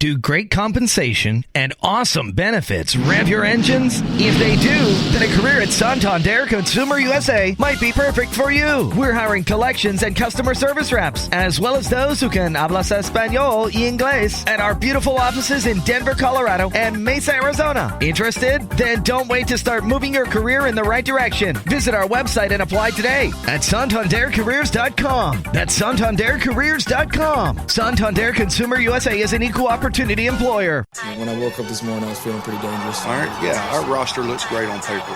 Do great compensation and awesome benefits rev your engines? If they do, then a career at Santander Consumer USA might be perfect for you. We're hiring collections and customer service reps, as well as those who can hablas español y inglés, at our beautiful offices in Denver, Colorado and Mesa, Arizona. Interested? Then don't wait to start moving your career in the right direction. Visit our website and apply today at SantanderCareers.com. That's SantanderCareers.com. Santander Consumer USA is an equal opportunity employer. When I woke up this morning, I was feeling pretty dangerous. All right, yeah, our roster looks great on paper.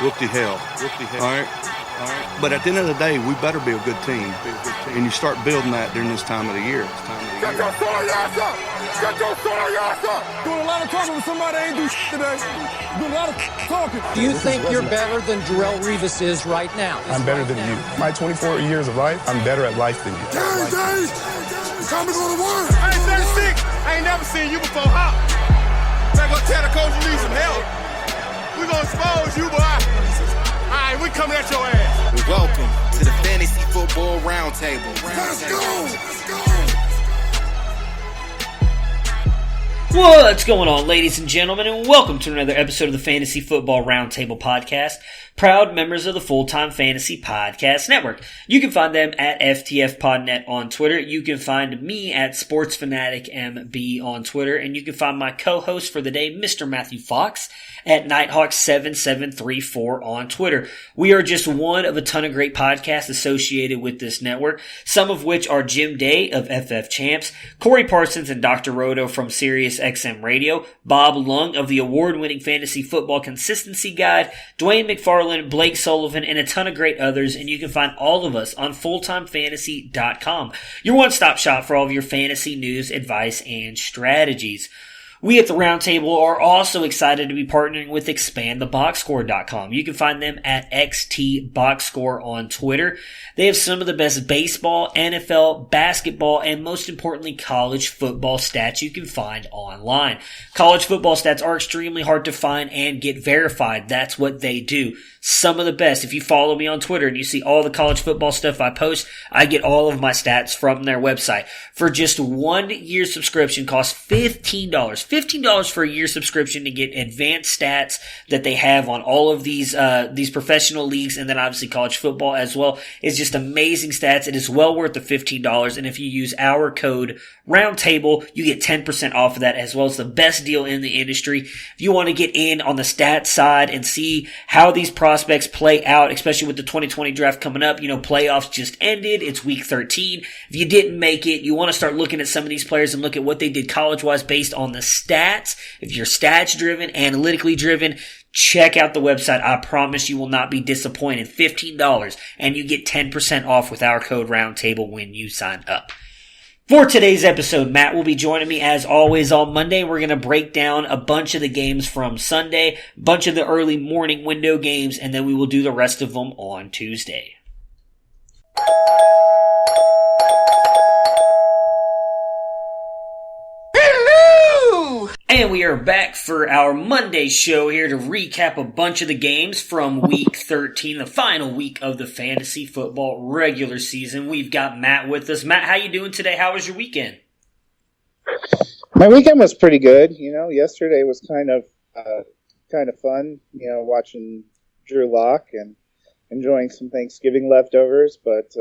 Whoop-de hell. All right. But at the end of the day, we better be a good team. And you start building that during this time of the year. Get your sorry ass up! Get your sorry ass up! Doing a lot of talking with somebody ain't do shit today. Doing a lot of talking. Do you think you're better than Darrelle Revis is right now? I'm better than you. My 24 years of life, I'm better at life than you. Dave! Time to go to work! I ain't 36. I ain't never seen you before, huh? Better go tell the coach you need some help. We gonna expose you, boy. All right, we coming at your ass. Welcome to the Fantasy Football Roundtable. Let's go! Let's go! What's going on, ladies and gentlemen, and welcome to another episode of the Fantasy Football Roundtable Podcast, proud members of the Full-Time Fantasy Podcast Network. You can find them at FTFPodNet on Twitter. You can find me at SportsFanaticMB on Twitter, and you can find my co-host for the day, Mr. Matthew Fox, at Nighthawk7734 on Twitter. We are just one of a ton of great podcasts associated with this network, some of which are Jim Day of FF Champs, Corey Parsons and Dr. Roto from Sirius XM Radio, Bob Lung of the award-winning Fantasy Football Consistency Guide, Dwayne McFarland, Blake Sullivan, and a ton of great others, and you can find all of us on FullTimeFantasy.com, your one-stop shop for all of your fantasy news, advice, and strategies. We at the Roundtable are also excited to be partnering with ExpandTheBoxScore.com. You can find them at XTBoxScore on Twitter. They have some of the best baseball, NFL, basketball, and most importantly, college football stats you can find online. College football stats are extremely hard to find and get verified. That's what they do. Some of the best. If you follow me on Twitter and you see all the college football stuff I post, I get all of my stats from their website. For just 1 year subscription, costs $15. $15 for a year subscription to get advanced stats that they have on all of these professional leagues, and then obviously college football as well. It's just amazing stats. It is well worth the $15, and if you use our code Roundtable, you get 10% off of that, as well as the best deal in the industry. If you want to get in on the stats side and see how these prospects play out, especially with the 2020 draft coming up, playoffs just ended. It's week 13. If you didn't make it, you want to start looking at some of these players and look at what they did college-wise based on the stats. If you're stats-driven, analytically driven, check out the website. I promise you will not be disappointed. $15, and you get 10% off with our code Roundtable when you sign up. For today's episode, Matt will be joining me as always on Monday. We're going to break down a bunch of the games from Sunday, a bunch of the early morning window games, and then we will do the rest of them on Tuesday. And we are back for our Monday show here to recap a bunch of the games from Week 13, the final week of the fantasy football regular season. We've got Matt with us. Matt, how you doing today? How was your weekend? My weekend was pretty good. Yesterday was kind of fun, watching Drew Lock and enjoying some Thanksgiving leftovers, but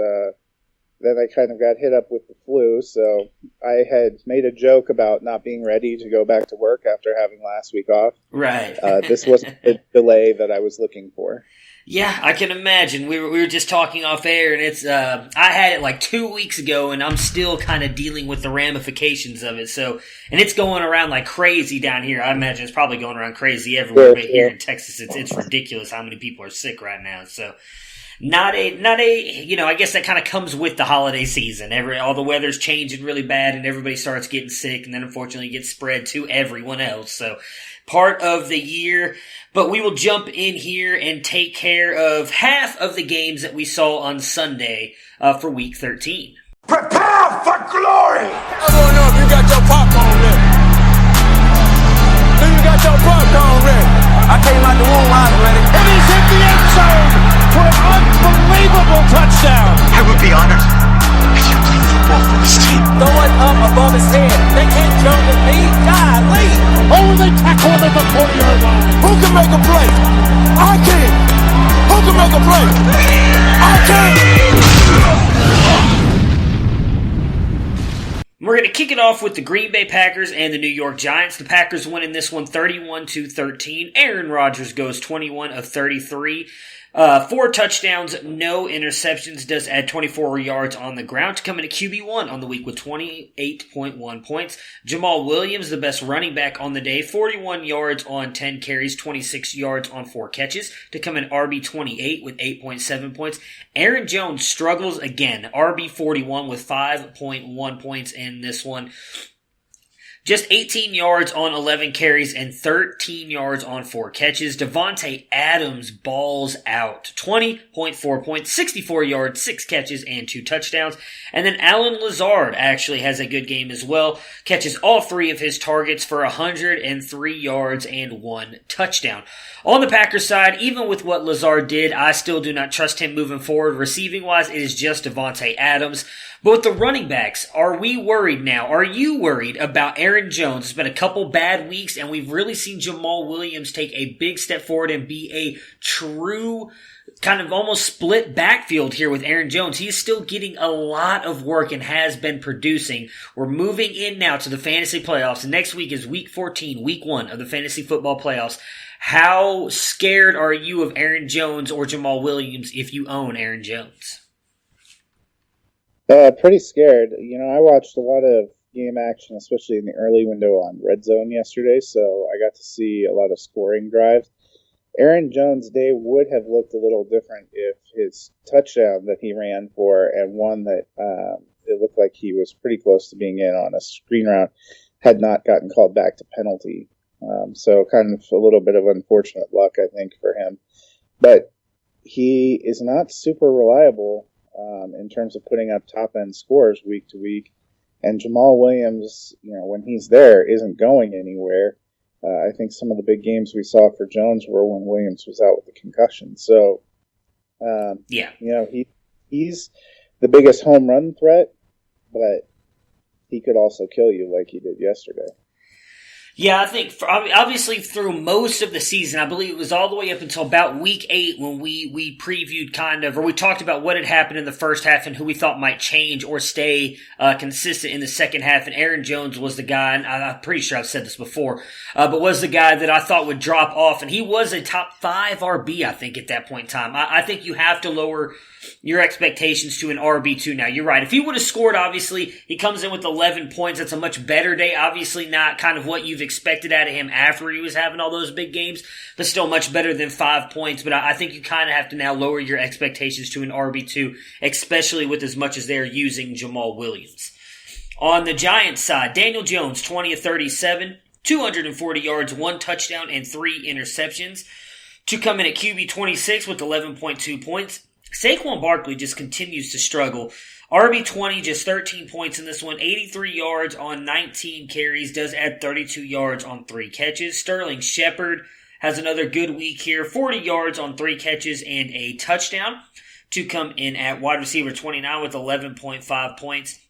then I kind of got hit up with the flu, so I had made a joke about not being ready to go back to work after having last week off. Right. This wasn't the delay that I was looking for. Yeah, I can imagine. We were just talking off air, and it's I had it like 2 weeks ago, and I'm still kind of dealing with the ramifications of it. So, and it's going around like crazy down here. I imagine it's probably going around crazy everywhere, but here in Texas, it's ridiculous how many people are sick right now. So. Not a, I guess that kind of comes with the holiday season. All the weather's changing really bad and everybody starts getting sick and then unfortunately it gets spread to everyone else. So part of the year, but we will jump in here and take care of half of the games that we saw on Sunday, for week 13. Prepare for glory! I don't know if you got your popcorn ready. Do you got your popcorn ready? I came out the womb, I was ready. And he's hit the end zone for an unbelievable touchdown. I would be honored if you played football for this team. Throw it up above his head. They can't jump with me. kick it off with the Green Bay Packers and the New York Giants. The Packers winning this one 31-13. Aaron Rodgers goes 21 of 33. 4 touchdowns, no interceptions, does add 24 yards on the ground to come in at QB1 on the week with 28.1 points. Jamal Williams, the best running back on the day, 41 yards on 10 carries, 26 yards on 4 catches to come in RB28 with 8.7 points. Aaron Jones struggles again, RB41 with 5.1 points in this one. Just 18 yards on 11 carries and 13 yards on 4 catches. Devontae Adams balls out. 20.4 points, 64 yards, 6 catches, and 2 touchdowns. And then Alan Lazard actually has a good game as well. Catches all 3 of his targets for 103 yards and 1 touchdown. On the Packers side, even with what Lazard did, I still do not trust him moving forward. Receiving-wise, it is just Devontae Adams. But with the running backs, are we worried now? Are you worried about Aaron Jones? It's been a couple bad weeks, and we've really seen Jamal Williams take a big step forward and be a true kind of almost split backfield here with Aaron Jones. He is still getting a lot of work and has been producing. We're moving in now to the fantasy playoffs. Next week is week 14, week 1 of the fantasy football playoffs. How scared are you of Aaron Jones or Jamal Williams if you own Aaron Jones? Pretty scared. You know, I watched a lot of game action, especially in the early window on Red Zone yesterday, so I got to see a lot of scoring drives. Aaron Jones' day would have looked a little different if his touchdown that he ran for and one that it looked like he was pretty close to being in on a screen route had not gotten called back to penalty. So kind of a little bit of unfortunate luck, I think, for him. But he is not super reliable in terms of putting up top-end scores week to week. And Jamal Williams, you know, when he's there, isn't going anywhere. I think some of the big games we saw for Jones were when Williams was out with the concussion. So, you know, he's the biggest home run threat, but he could also kill you like he did yesterday. Yeah, I think obviously through most of the season, I believe it was all the way up until about week 8 when we previewed or we talked about what had happened in the first half and who we thought might change or stay consistent in the second half. And Aaron Jones was the guy, and I'm pretty sure I've said this before, but was the guy that I thought would drop off. And he was a top 5 RB, I think, at that point in time. I think you have to lower your expectations to an RB2 now. You're right. If he would have scored, obviously, he comes in with 11 points. That's a much better day. Obviously not kind of what you've expected out of him after he was having all those big games, but still much better than 5 points. But I think you kind of have to now lower your expectations to an RB2, especially with as much as they're using Jamal Williams. On the Giants side, Daniel Jones, 20 of 37, 240 yards, 1 touchdown, and 3 interceptions to come in at QB 26 with 11.2 points. Saquon Barkley just continues to struggle. RB20, just 13 points in this one, 83 yards on 19 carries, does add 32 yards on 3 catches. Sterling Shepard has another good week here, 40 yards on 3 catches and a touchdown to come in at wide receiver 29 with 11.5 points.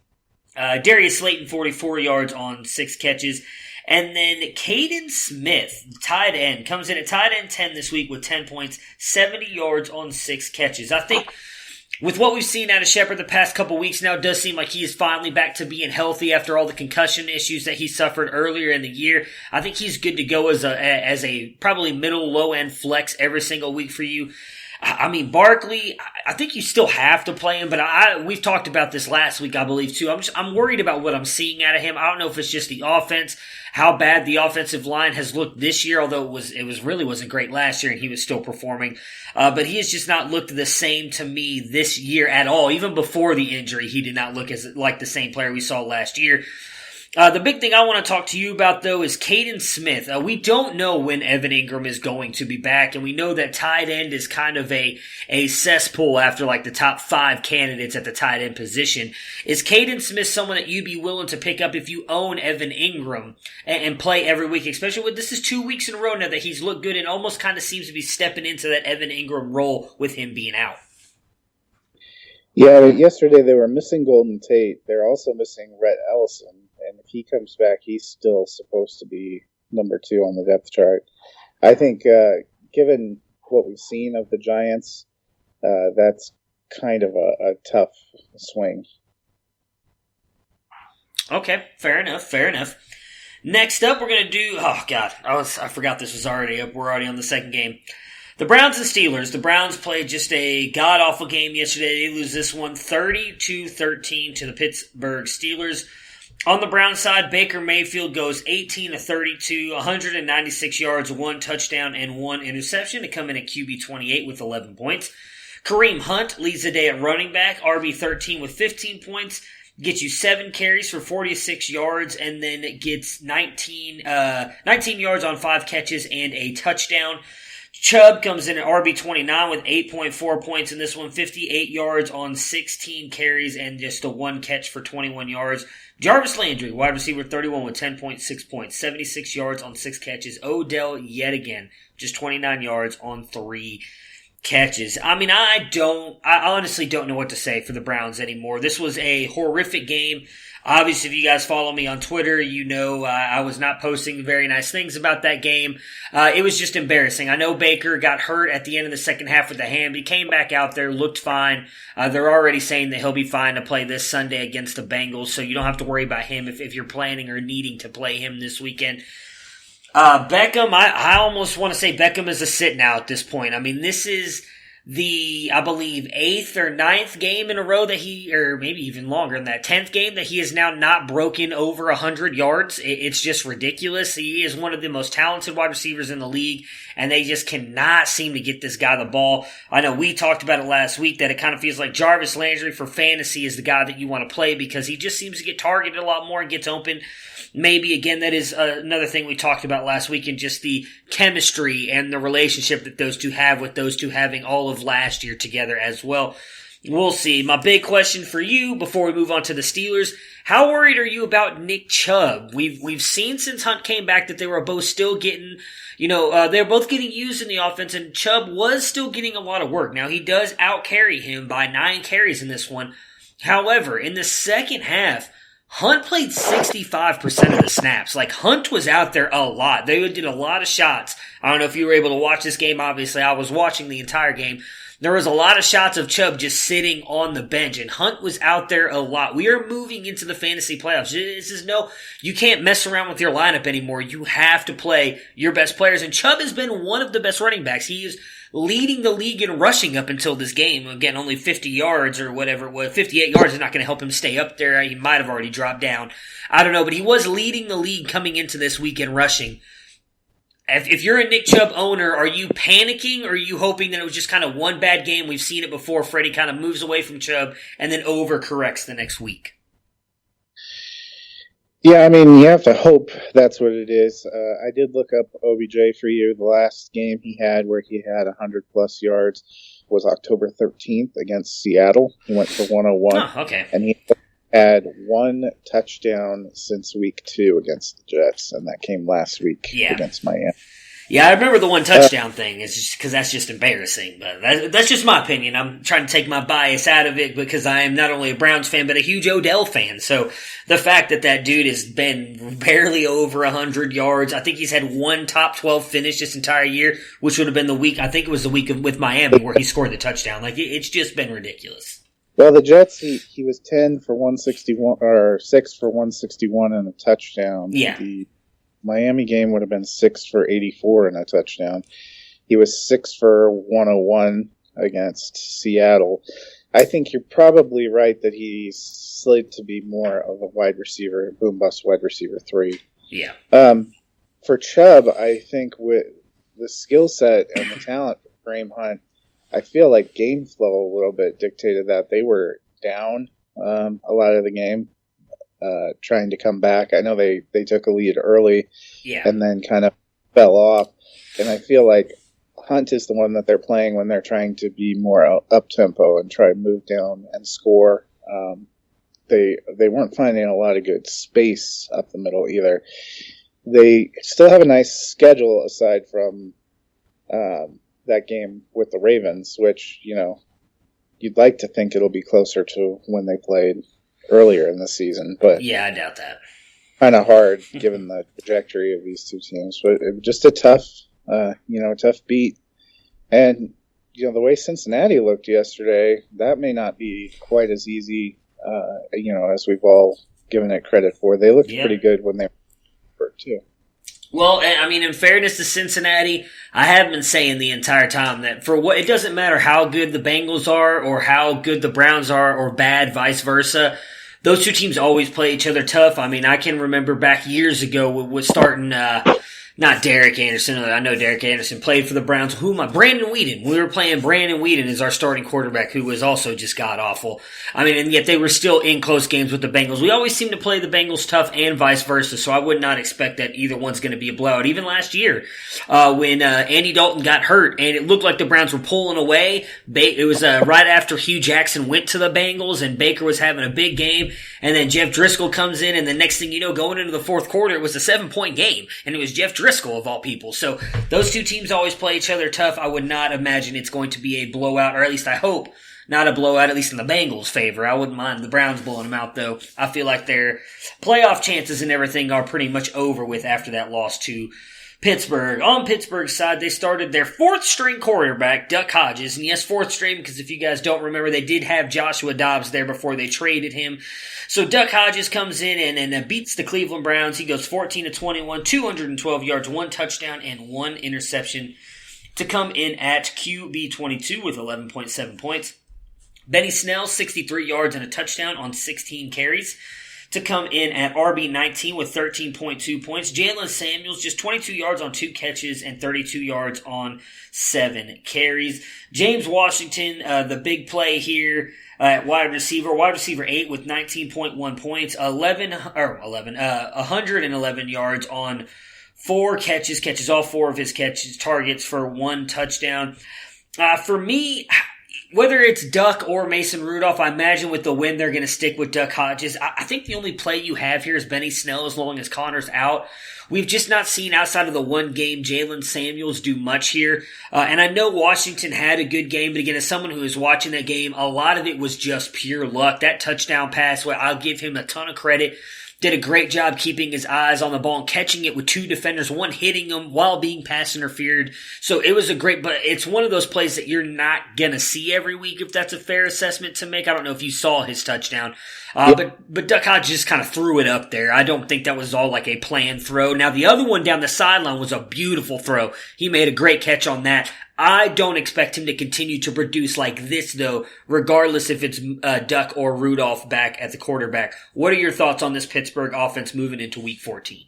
Darius Slayton, 44 yards on 6 catches. And then Caden Smith, tight end, comes in at tight end 10 this week with 10 points, 70 yards on 6 catches. I think with what we've seen out of Shepard the past couple weeks now, it does seem like he is finally back to being healthy after all the concussion issues that he suffered earlier in the year. I think he's good to go as a probably middle, low-end flex every single week for you. I mean, Barkley, I think you still have to play him, but we've talked about this last week, I believe, too. I'm worried about what I'm seeing out of him. I don't know if it's just the offense, how bad the offensive line has looked this year, although it really wasn't great last year and he was still performing. But he has just not looked the same to me this year at all. Even before the injury, he did not look like the same player we saw last year. The big thing I want to talk to you about, though, is Caden Smith. We don't know when Evan Ingram is going to be back, and we know that tight end is kind of a cesspool after like the top 5 candidates at the tight end position. Is Caden Smith someone that you'd be willing to pick up if you own Evan Ingram and play every week, especially with this is 2 weeks in a row now that he's looked good and almost kind of seems to be stepping into that Evan Ingram role with him being out? Yeah, yesterday they were missing Golden Tate. They're also missing Rhett Ellison. And if he comes back, he's still supposed to be number 2 on the depth chart. I think, given what we've seen of the Giants, that's kind of a tough swing. Okay, fair enough. Next up, we're going to do, oh God, I forgot this was already up. We're already on the second game. The Browns and Steelers. The Browns played just a god-awful game yesterday. They lose this one 30-13 to the Pittsburgh Steelers. On the Browns side, Baker Mayfield goes 18-32, 196 yards, 1 touchdown, and 1 interception to come in at QB 28 with 11 points. Kareem Hunt leads the day at running back, RB 13 with 15 points. Gets you 7 carries for 46 yards, and then gets 19 yards on 5 catches and a touchdown. Chubb comes in at RB29 with 8.4 points in this one, 58 yards on 16 carries and just a 1 catch for 21 yards. Jarvis Landry, wide receiver 31 with 10.6 points, 76 yards on 6 catches. Odell yet again, just 29 yards on 3 catches. I mean, I honestly don't know what to say for the Browns anymore. This was a horrific game. Obviously, if you guys follow me on Twitter, you know I was not posting very nice things about that game. It was just embarrassing. I know Baker got hurt at the end of the second half with the hand, but he came back out there, looked fine. They're already saying that he'll be fine to play this Sunday against the Bengals, so you don't have to worry about him if you're planning or needing to play him this weekend. Beckham, I almost want to say Beckham is a sit now at this point. I mean, this is the, I believe, 8th or 9th game in a row that or maybe even longer than that, 10th game that he has now not broken over 100 yards. It's just ridiculous. He is one of the most talented wide receivers in the league, and they just cannot seem to get this guy the ball. I know we talked about it last week that it kind of feels like Jarvis Landry for fantasy is the guy that you want to play because he just seems to get targeted a lot more and gets open. Maybe, again, that is another thing we talked about last week and just the chemistry and the relationship that those two have with those two having all of last year together as well. We'll see. My big question for you before we move on to the Steelers, how worried are you about Nick Chubb? We've seen since Hunt came back that they were both still getting, they're both getting used in the offense, and Chubb was still getting a lot of work. Now, he does out-carry him by 9 carries in this one. However, in the second half, Hunt played 65% of the snaps. Like, Hunt was out there a lot. They did a lot of shots. I don't know if you were able to watch this game. Obviously, I was watching the entire game. There was a lot of shots of Chubb just sitting on the bench, and Hunt was out there a lot. We are moving into the fantasy playoffs. You can't mess around with your lineup anymore. You have to play your best players, and Chubb has been one of the best running backs. He is leading the league in rushing up until this game. Again, only 50 yards or whatever. 58 yards is not going to help him stay up there. He might have already dropped down. I don't know, but he was leading the league coming into this week in rushing. If you're a Nick Chubb owner, are you panicking or are you hoping that it was just kind of one bad game? We've seen it before. Freddie kind of moves away from Chubb and then overcorrects the next week. Yeah, I mean, you have to hope that's what it is. I did look up OBJ for you. The last game he had where he had 100-plus yards was October 13th against Seattle. He went for 101. Oh, okay. And he had 1 touchdown since week 2 against the Jets, and that came last week against Miami. Yeah, I remember the 1 touchdown thing. It's just because that's just embarrassing. But that's just my opinion. I'm trying to take my bias out of it because I am not only a Browns fan but a huge Odell fan. So the fact that dude has been barely over 100 yards, I think he's had 1 top 12 finish this entire year, which would have been the week. I think it was the week with Miami where he scored the touchdown. Like it's just been ridiculous. Well, the Jets, he was 10 for 161 or 6 for 161 and a touchdown. Yeah. The Miami game would have been 6 for 84 and a touchdown. He was 6 for 101 against Seattle. I think you're probably right that he's slated to be more of a wide receiver, boom bust wide receiver 3. Yeah. For Chubb, I think with the skill set and the talent for Kareem Hunt, I feel like game flow a little bit dictated that they were down a lot of the game. Trying to come back. I know they took a lead early and then kind of fell off. And I feel like Hunt is the one that they're playing when they're trying to be more up-tempo and try to move down and score. They weren't finding a lot of good space up the middle either. They still have a nice schedule aside from that game with the Ravens, which, you'd like to think it'll be closer to when they played earlier in the season, but yeah, I doubt that. Kind of hard given the trajectory of these two teams, but just a tough beat. And the way Cincinnati looked yesterday, that may not be quite as easy, as we've all given it credit for. They looked pretty good when they were too. Well, I mean, in fairness to Cincinnati, I have been saying the entire time that for what it doesn't matter how good the Bengals are or how good the Browns are or bad, vice versa. Those two teams always play each other tough. I mean, I can remember back years ago with starting, not Derek Anderson. I know Derek Anderson played for the Browns. Who am I? Brandon Weeden. We were playing Brandon Weeden as our starting quarterback, who was also just god-awful. I mean, and yet they were still in close games with the Bengals. We always seem to play the Bengals tough and vice versa, so I would not expect that either one's going to be a blowout. Even last year, when Andy Dalton got hurt and it looked like the Browns were pulling away, it was right after Hugh Jackson went to the Bengals and Baker was having a big game, and then Jeff Driscoll comes in, and the next thing you know, going into the fourth quarter, it was a 7-point game, and it was Jeff Driscoll of all people. So those two teams always play each other tough. I would not imagine it's going to be a blowout, or at least I hope not a blowout, at least in the Bengals' favor. I wouldn't mind the Browns blowing them out, though. I feel like their playoff chances and everything are pretty much over with after that loss to Pittsburgh. On Pittsburgh's side, they started their fourth-string quarterback, Duck Hodges. And yes, fourth string, because if you guys don't remember, they did have Joshua Dobbs there before they traded him. So Duck Hodges comes in and beats the Cleveland Browns. He goes 14-21, 212 yards, 1 touchdown, and 1 interception to come in at QB 22 with 11.7 points. Benny Snell, 63 yards and a touchdown on 16 carries to come in at RB 19 with 13.2 points. Jalen Samuels, just 22 yards on 2 catches and 32 yards on 7 carries. James Washington, the big play here at wide receiver 8 with 19.1 points, 111 yards on 4 catches all 4 of his targets for 1 touchdown. For me, whether it's Duck or Mason Rudolph, I imagine with the win they're going to stick with Duck Hodges. I think the only play you have here is Benny Snell as long as Connor's out. We've just not seen, outside of the one game, Jalen Samuels do much here. And I know Washington had a good game, but again, as someone who is watching that game, a lot of it was just pure luck. That touchdown pass, well, I'll give him a ton of credit. Did a great job keeping his eyes on the ball and catching it with 2 defenders, one hitting him while being pass interfered. So it was but it's one of those plays that you're not going to see every week, if that's a fair assessment to make. I don't know if you saw his touchdown. But Duck Hodges just kind of threw it up there. I don't think that was all like a planned throw. Now, the other one down the sideline was a beautiful throw. He made a great catch on that. I don't expect him to continue to produce like this, though, regardless if it's Duck or Rudolph back at the quarterback. What are your thoughts on this Pittsburgh offense moving into Week 14?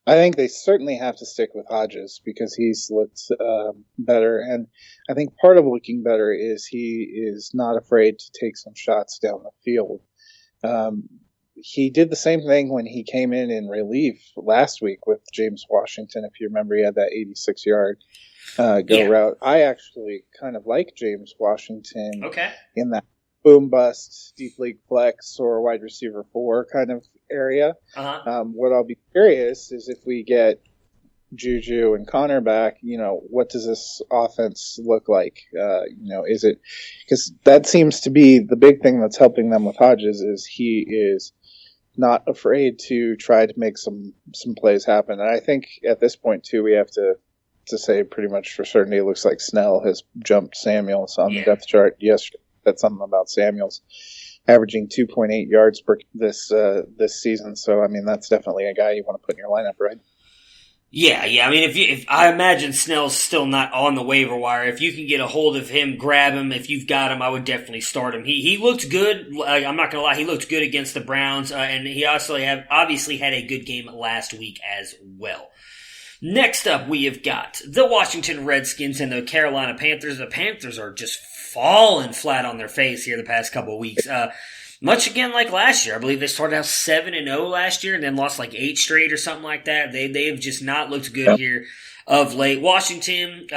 I think they certainly have to stick with Hodges because he's looked better. And I think part of looking better is he is not afraid to take some shots down the field. He did the same thing when he came in relief last week with James Washington. If you remember, he had that 86-yard route. I actually kind of like James Washington in that boom bust, deep league flex, or wide receiver 4 kind of area. What I'll be curious is if we get Juju and Connor back, what does this offense look like? Is it, because that seems to be the big thing that's helping them with Hodges, is he is not afraid to try to make some plays happen. And I think at this point too, we have to say pretty much for certainty it looks like Snell has jumped Samuels on the depth chart yesterday. That's something about Samuels averaging 2.8 yards per this season. So I mean, that's definitely a guy you want to put in your lineup, right? Yeah. I mean, if I imagine Snell's still not on the waiver wire. If you can get a hold of him, grab him. If you've got him, I would definitely start him. He looked good. I'm not gonna lie, he looked good against the Browns, and he also obviously had a good game last week as well. Next up, we have got the Washington Redskins and the Carolina Panthers. The Panthers are just falling flat on their face here the past couple of weeks. Much again like last year. I believe they started out 7-0 last year and then lost like 8 straight or something like that. They've just not looked good here of late. Washington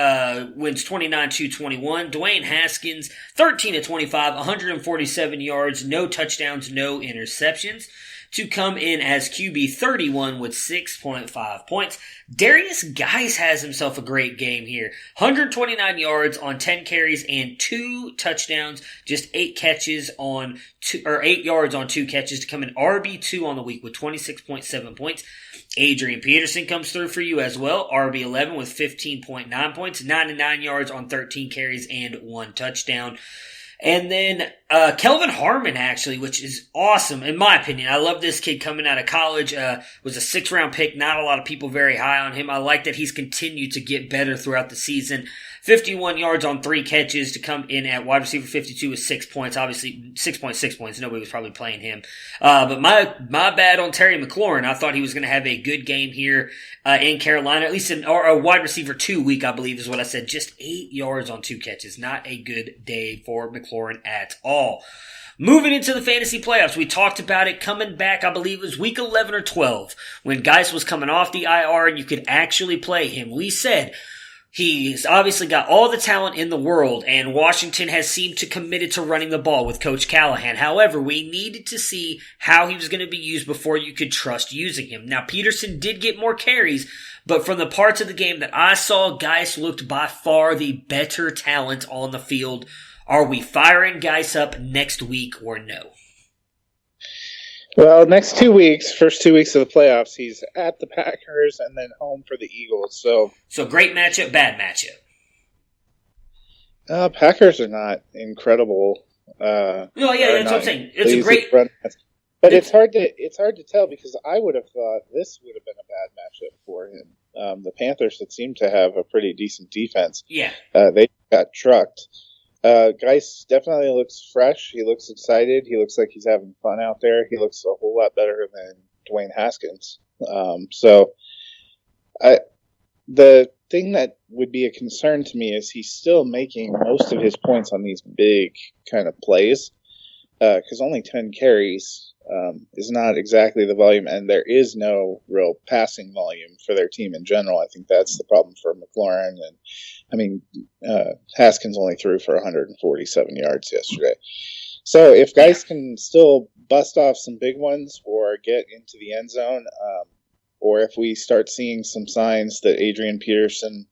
wins 29-21. Dwayne Haskins, 13-25, 147 yards, no touchdowns, no interceptions, to come in as QB 31 with 6.5 points. Derrius Guice has himself a great game here. 129 yards on 10 carries and 2 touchdowns, just 8 yards on 2 catches to come in RB2 on the week with 26.7 points. Adrian Peterson comes through for you as well. RB11 with 15.9 points, 99 yards on 13 carries and 1 touchdown. And then Kelvin Harmon, actually, which is awesome, in my opinion. I love this kid coming out of college. Was a 6th-round pick. Not a lot of people very high on him. I like that he's continued to get better throughout the season. 51 yards on 3 catches to come in at wide receiver 52 with 6 points. Obviously, 6.6 points. Nobody was probably playing him. But my bad on Terry McLaurin. I thought he was going to have a good game here in Carolina, at least or a wide receiver 2 week, I believe is what I said. Just 8 yards on 2 catches. Not a good day for McLaurin at all. Moving into the fantasy playoffs, we talked about it coming back, I believe it was week 11 or 12, when Guice was coming off the IR and you could actually play him. We said, he's obviously got all the talent in the world, and Washington has seemed to committed to running the ball with Coach Callahan. However, we needed to see how he was going to be used before you could trust using him. Now, Peterson did get more carries, but from the parts of the game that I saw, Guice looked by far the better talent on the field. Are we firing Guice up next week or no? Well, next 2 weeks, first 2 weeks of the playoffs, he's at the Packers and then home for the Eagles. So great matchup, bad matchup. Packers are not incredible. No, yeah, that's what I'm saying. It's a great run. But it's hard to tell because I would have thought this would have been a bad matchup for him. The Panthers that seem to have a pretty decent defense. Yeah. They got trucked. Guice definitely looks fresh. He looks excited. He looks like he's having fun out there. He looks a whole lot better than Dwayne Haskins. The thing that would be a concern to me is he's still making most of his points on these big kind of plays, because only 10 carries is not exactly the volume, and there is no real passing volume for their team in general. I think that's the problem for McLaurin. And I mean, Haskins only threw for 147 yards yesterday. So if Guice can still bust off some big ones or get into the end zone, or if we start seeing some signs that Adrian Peterson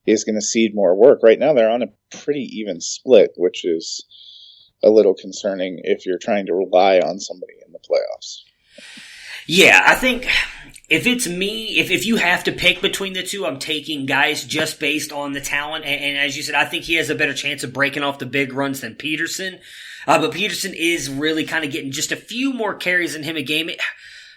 is going to cede more work. Right now they're on a pretty even split, which is a little concerning if you're trying to rely on somebody in the playoffs. Yeah, I think if it's me, if you have to pick between the two, I'm taking Guice just based on the talent. And as you said, I think he has a better chance of breaking off the big runs than Peterson. But Peterson is really kind of getting just a few more carries than him a game.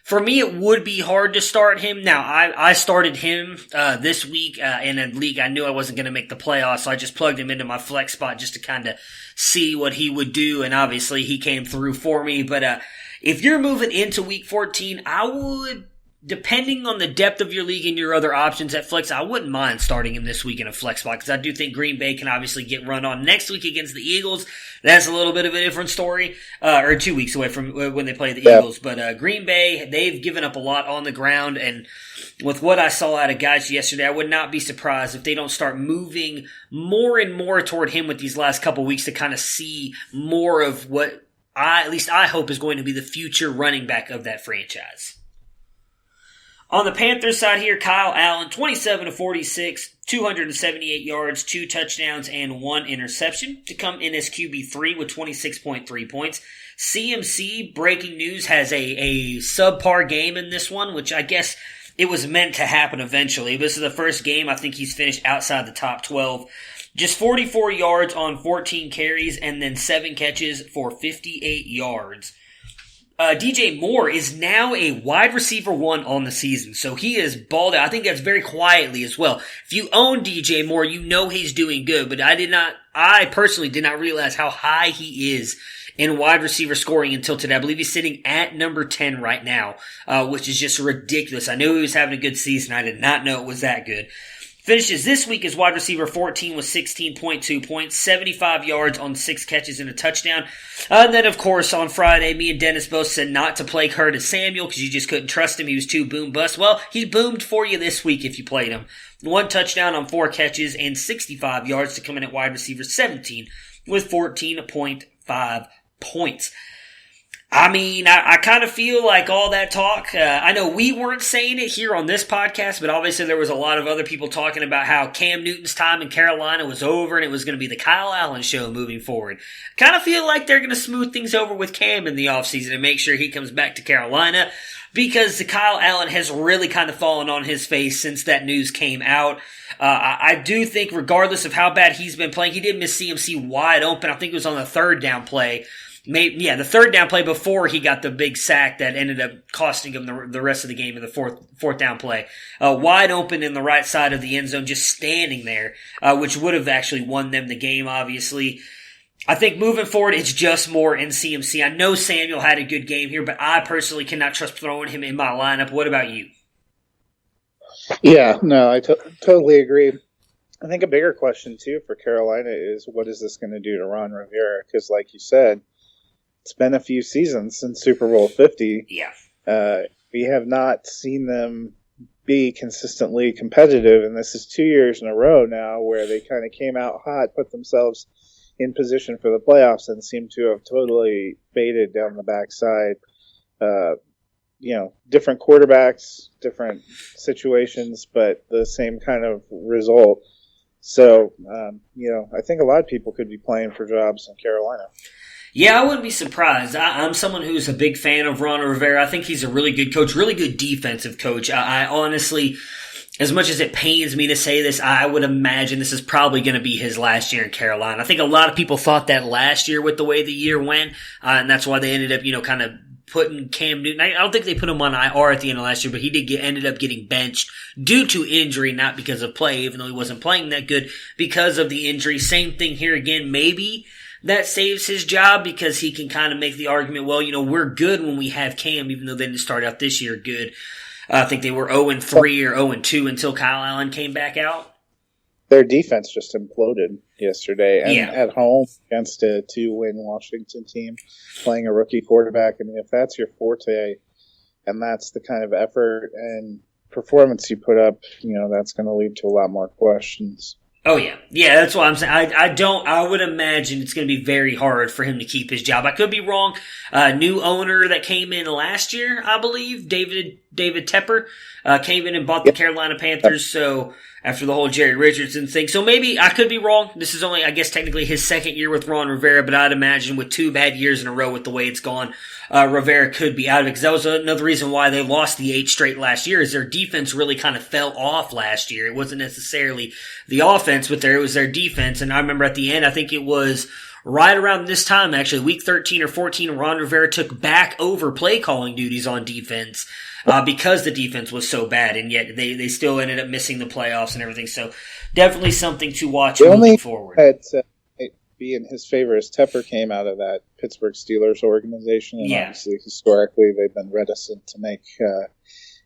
For me, it would be hard to start him. Now, I started him this week in a league. I knew I wasn't going to make the playoffs, so I just plugged him into my flex spot just to kind of see what he would do, and obviously he came through for me. But if you're moving into Week 14, I would, depending on the depth of your league and your other options at flex, I wouldn't mind starting him this week in a flex spot because I do think Green Bay can obviously get run on next week against the Eagles. That's a little bit of a different story, or 2 weeks away from when they play the Eagles. But Green Bay, they've given up a lot on the ground, and with what I saw out of Guice yesterday, I would not be surprised if they don't start moving more and more toward him with these last couple weeks to kind of see more of what at least I hope is going to be the future running back of that franchise. On the Panthers side here, Kyle Allen, 27-46, 278 yards, 2 touchdowns, and 1 interception to come in as QB3 with 26.3 points. CMC, breaking news, has a subpar game in this one, which I guess it was meant to happen eventually. This is the first game I think he's finished outside the top 12. Just 44 yards on 14 carries and then 7 catches for 58 yards. DJ Moore is now a wide receiver 1 on the season, so he is balled out. I think that's very quietly as well. If you own DJ Moore, you know he's doing good, but I personally did not realize how high he is in wide receiver scoring until today. I believe he's sitting at number 10 right now, which is just ridiculous. I knew he was having a good season. I did not know it was that good. Finishes this week as wide receiver 14 with 16.2 points, 75 yards on 6 catches and a touchdown. And then, of course, on Friday, me and Dennis both said not to play Curtis Samuel because you just couldn't trust him. He was too boom bust. Well, he boomed for you this week if you played him. 1 touchdown on 4 catches and 65 yards to come in at wide receiver 17 with 14.5 points. I mean, I kind of feel like all that talk, I know we weren't saying it here on this podcast, but obviously there was a lot of other people talking about how Cam Newton's time in Carolina was over and it was going to be the Kyle Allen show moving forward. Kind of feel like they're going to smooth things over with Cam in the offseason and make sure he comes back to Carolina. because Kyle Allen has really kind of fallen on his face since that news came out. I do think regardless of how bad he's been playing, he did miss CMC wide open. I think it was on the third down play. The third down play before he got the big sack that ended up costing him the rest of the game in the fourth down play. Wide open in the right side of the end zone, just standing there, which would have actually won them the game, obviously. I think moving forward, it's just more in CMC. I know Samuel had a good game here, but I personally cannot trust throwing him in my lineup. What about you? Yeah, no, I totally agree. I think a bigger question, too, for Carolina is what is this going to do to Ron Rivera? Because like you said, it's been a few seasons since Super Bowl 50. Yeah. We have not seen them be consistently competitive, and this is 2 years in a row now where they kind of came out hot, put themselves in position for the playoffs, and seem to have totally faded down the backside. Different quarterbacks, different situations, but the same kind of result. So, I think a lot of people could be playing for jobs in Carolina. Yeah, I wouldn't be surprised. I'm someone who's a big fan of Ron Rivera. I think he's a really good coach, really good defensive coach. I honestly, as much as it pains me to say this, I would imagine this is probably going to be his last year in Carolina. I think a lot of people thought that last year with the way the year went, and that's why they ended up, kind of putting Cam Newton. I don't think they put him on IR at the end of last year, but he ended up getting benched due to injury, not because of play, even though he wasn't playing that good, because of the injury. Same thing here again, maybe that saves his job because he can kind of make the argument, well, we're good when we have Cam, even though they didn't start out this year good. I think they were 0-3 or 0-2 until Kyle Allen came back out. Their defense just imploded yesterday, and Yeah. at home against a 2-win Washington team, playing a rookie quarterback. I mean, if that's your forte, and that's the kind of effort and performance you put up, that's going to lead to a lot more questions. Oh, yeah. Yeah, that's what I'm saying. I would imagine it's going to be very hard for him to keep his job. I could be wrong. New owner that came in last year, I believe, David Tepper, came in and bought the Carolina Panthers. So after the whole Jerry Richardson thing. So maybe I could be wrong. This is only, I guess, technically his second year with Ron Rivera, but I'd imagine with 2 bad years in a row with the way it's gone, Rivera could be out of it. Because that was another reason why they lost the 8 straight last year, is their defense really kind of fell off last year. It wasn't necessarily the offense, but it was their defense. And I remember at the end, I think it was right around this time, actually, week 13 or 14, Ron Rivera took back over play calling duties on defense. Because the defense was so bad, and yet they still ended up missing the playoffs and everything. So definitely something to watch moving forward. Be in his favor as Tepper came out of that Pittsburgh Steelers organization, and Yeah. obviously historically they've been reticent to make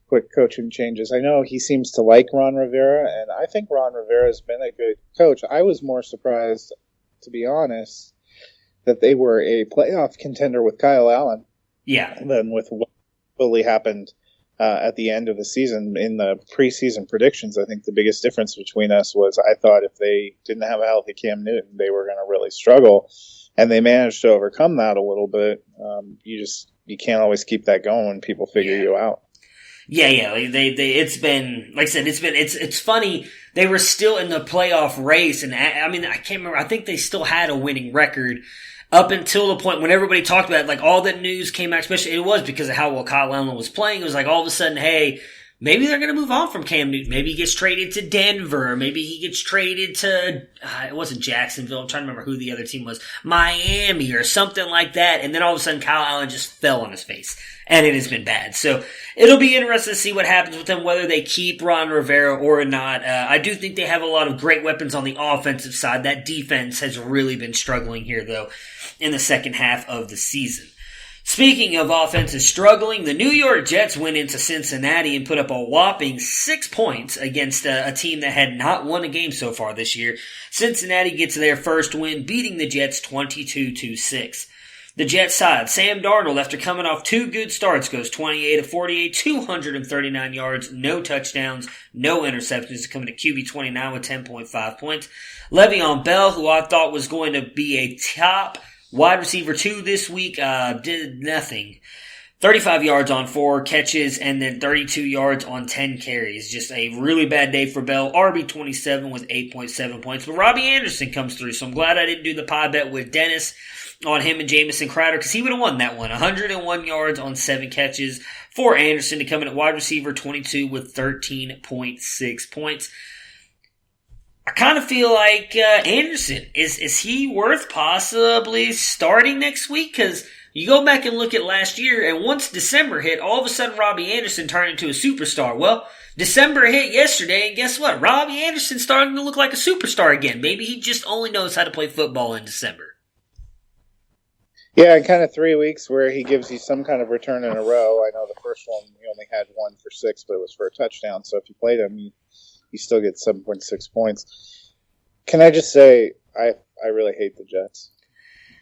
quick coaching changes. I know he seems to like Ron Rivera, and I think Ron Rivera has been a good coach. I was more surprised, to be honest, that they were a playoff contender with Kyle Allen than with what really happened at the end of the season. In the preseason predictions, I think the biggest difference between us was I thought if they didn't have a healthy Cam Newton, they were going to really struggle, and they managed to overcome that a little bit. You can't always keep that going when people figure you out. Yeah. It's been, like I said, it's funny. They were still in the playoff race, and I mean, I can't remember. I think they still had a winning record up until the point when everybody talked about it, like all that news came out, especially it was because of how well Kyle Allen was playing. It was like all of a sudden, hey, maybe they're going to move on from Cam Newton. Maybe he gets traded to Denver. Or maybe he gets traded to, it wasn't Jacksonville. I'm trying to remember who the other team was. Miami or something like that. And then all of a sudden, Kyle Allen just fell on his face. And it has been bad. So it'll be interesting to see what happens with them, whether they keep Ron Rivera or not. I do think they have a lot of great weapons on the offensive side. That defense has really been struggling here, though, in the second half of the season. Speaking of offenses struggling, the New York Jets went into Cincinnati and put up a whopping 6 points against a team that had not won a game so far this year. Cincinnati gets their first win, beating the Jets 22-6. The Jets side, Sam Darnold, after coming off 2 good starts, goes 28 of 48, 239 yards, no touchdowns, no interceptions, coming to QB 29 with 10.5 points. Le'Veon Bell, who I thought was going to be a top wide receiver 2 this week, did nothing 35 yards on 4 catches, and then 32 yards on 10 carries. Just a really bad day for Bell. RB27 with 8.7 points. But Robbie Anderson comes through, so I'm glad I didn't do the pie bet with Dennis on him and Jamison Crowder, because he would have won that one. 101 yards on 7 catches for Anderson to come in at wide receiver 22 with 13.6 points. I kind of feel like Anderson, is he worth possibly starting next week? Because you go back and look at last year, and once December hit, all of a sudden Robbie Anderson turned into a superstar. Well, December hit yesterday, and guess what? Robbie Anderson's starting to look like a superstar again. Maybe he just only knows how to play football in December. Yeah, and kind of 3 weeks where he gives you some kind of return in a row. I know the first one, he only had 1 for 6, but it was for a touchdown. So if you played him, you still get 7.6 points. Can I just say, I really hate the Jets.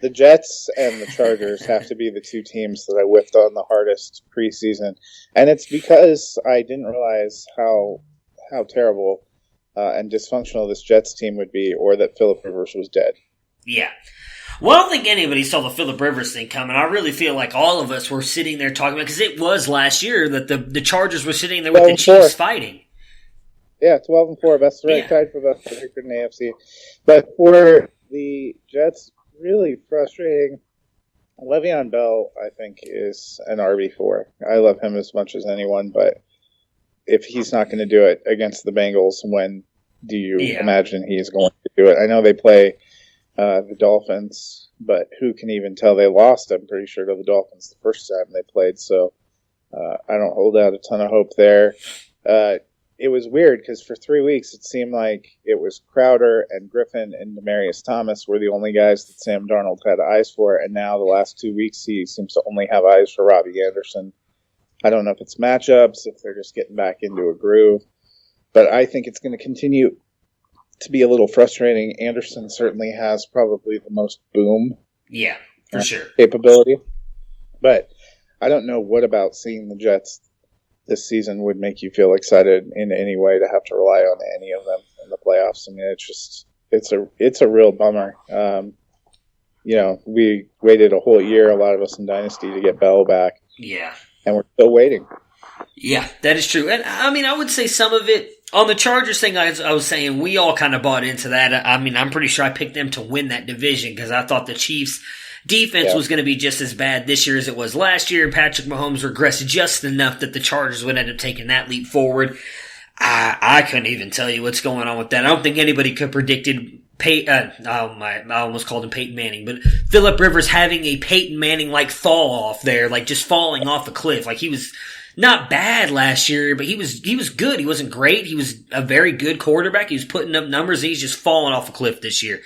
The Jets and the Chargers have to be the 2 teams that I whiffed on the hardest preseason. And it's because I didn't realize how terrible and dysfunctional this Jets team would be, or that Phillip Rivers was dead. Yeah. Well, I don't think anybody saw the Phillip Rivers thing coming. I really feel like all of us were sitting there talking about, because it was last year that the Chargers were sitting there with the Chiefs fighting. Yeah, 12-4, best record, tied for best record in the AFC. But for the Jets, really frustrating. Le'Veon Bell, I think, is an RB4. I love him as much as anyone, but if he's not going to do it against the Bengals, when do you imagine he's going to do it? I know they play the Dolphins, but who can even tell? They lost, I'm pretty sure, to the Dolphins the first time they played, so I don't hold out a ton of hope there. It was weird because for 3 weeks it seemed like it was Crowder and Griffin and Demaryius Thomas were the only guys that Sam Darnold had eyes for, and now the last 2 weeks he seems to only have eyes for Robbie Anderson. I don't know if it's matchups, if they're just getting back into a groove, but I think it's going to continue to be a little frustrating. Anderson certainly has probably the most boom for sure capability, but I don't know what about seeing the Jets this season would make you feel excited in any way to have to rely on any of them in the playoffs. I mean, it's a real bummer. We waited a whole year, a lot of us in Dynasty, to get Bell back. Yeah. And we're still waiting. Yeah, that is true. And I mean, I would say some of it on the Chargers thing, I was saying we all kind of bought into that. I mean, I'm pretty sure I picked them to win that division because I thought the Chiefs' defense was going to be just as bad this year as it was last year, and Patrick Mahomes regressed just enough that the Chargers would end up taking that leap forward. I couldn't even tell you what's going on with that. I don't think anybody could have predicted I almost called him Peyton Manning, but Phillip Rivers having a Peyton Manning-like fall off there, like just falling off a cliff. Like, he was not bad last year, but he was good. He wasn't great. He was a very good quarterback. He was putting up numbers, and he's just falling off a cliff this year.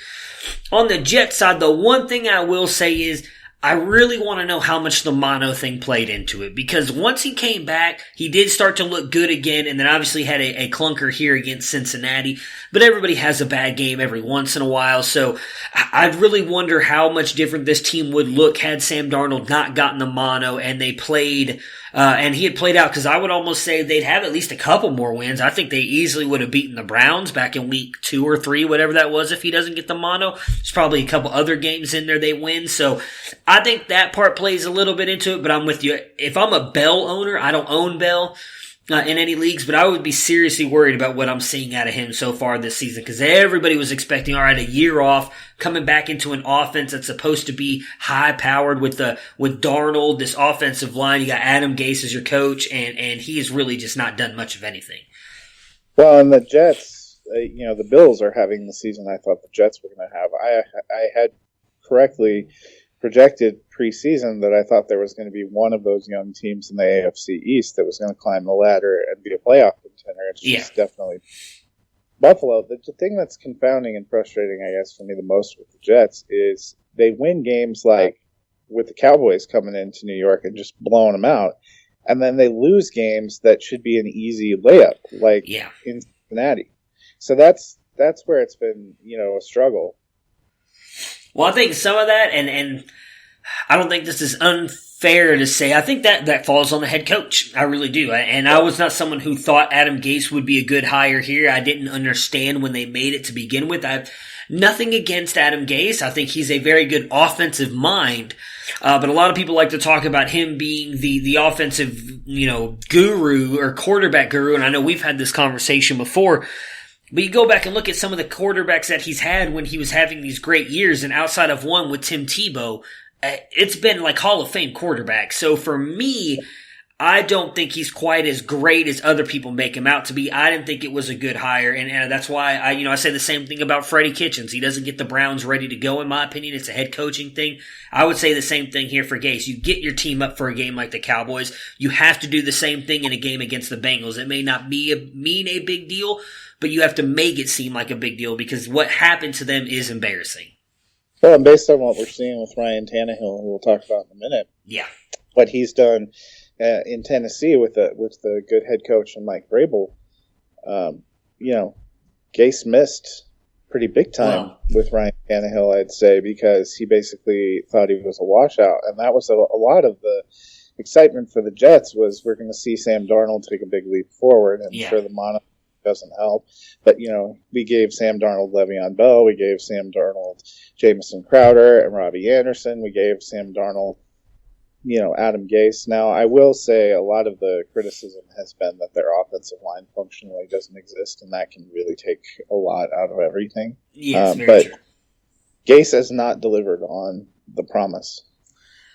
On the Jets side, the one thing I will say is I really want to know how much the mono thing played into it, because once he came back, he did start to look good again, and then obviously had a clunker here against Cincinnati, but everybody has a bad game every once in a while, so I really wonder how much different this team would look had Sam Darnold not gotten the mono and they played, and he had played out, because I would almost say they'd have at least a couple more wins. I think they easily would have beaten the Browns back in week 2 or 3, whatever that was, if he doesn't get the mono. There's probably a couple other games in there they win, so I think that part plays a little bit into it, but I'm with you. If I'm a Bell owner, I don't own Bell in any leagues, but I would be seriously worried about what I'm seeing out of him so far this season, because everybody was expecting, all right, a year off, coming back into an offense that's supposed to be high-powered with Darnold, this offensive line. You got Adam Gase as your coach, and he has really just not done much of anything. Well, and the Jets, the Bills are having the season I thought the Jets were going to have. I had correctly projected preseason that I thought there was going to be one of those young teams in the AFC East that was going to climb the ladder and be a playoff contender. It's just definitely Buffalo. The thing that's confounding and frustrating, I guess, for me the most with the Jets is they win games like with the Cowboys coming into New York and just blowing them out, and then they lose games that should be an easy layup, like in Cincinnati. So that's where it's been, a struggle. Well, I think some of that, and I don't think this is unfair to say, I think that falls on the head coach. I really do. And I was not someone who thought Adam Gase would be a good hire here. I didn't understand when they made it to begin with. Nothing against Adam Gase. I think he's a very good offensive mind. But a lot of people like to talk about him being the offensive, guru or quarterback guru. And I know we've had this conversation before. But you go back and look at some of the quarterbacks that he's had when he was having these great years, and outside of one with Tim Tebow, it's been like Hall of Fame quarterback. So for me, I don't think he's quite as great as other people make him out to be. I didn't think it was a good hire, and that's why I say the same thing about Freddie Kitchens. He doesn't get the Browns ready to go, in my opinion. It's a head coaching thing. I would say the same thing here for Gase. You get your team up for a game like the Cowboys. You have to do the same thing in a game against the Bengals. It may not mean a big deal, but you have to make it seem like a big deal because what happened to them is embarrassing. Well, and based on what we're seeing with Ryan Tannehill, who we'll talk about in a minute, what he's done in Tennessee with the good head coach and Mike Vrabel, Gase missed pretty big time with Ryan Tannehill, I'd say, because he basically thought he was a washout, and that was a lot of the excitement for the Jets was we're going to see Sam Darnold take a big leap forward, and sure the mono doesn't help, but we gave Sam Darnold Le'Veon Bell, we gave Sam Darnold Jamison Crowder and Robbie Anderson, we gave Sam Darnold Adam Gase. Now, I will say a lot of the criticism has been that their offensive line functionally doesn't exist, and that can really take a lot out of everything. Yes, but true. Gase has not delivered on the promise.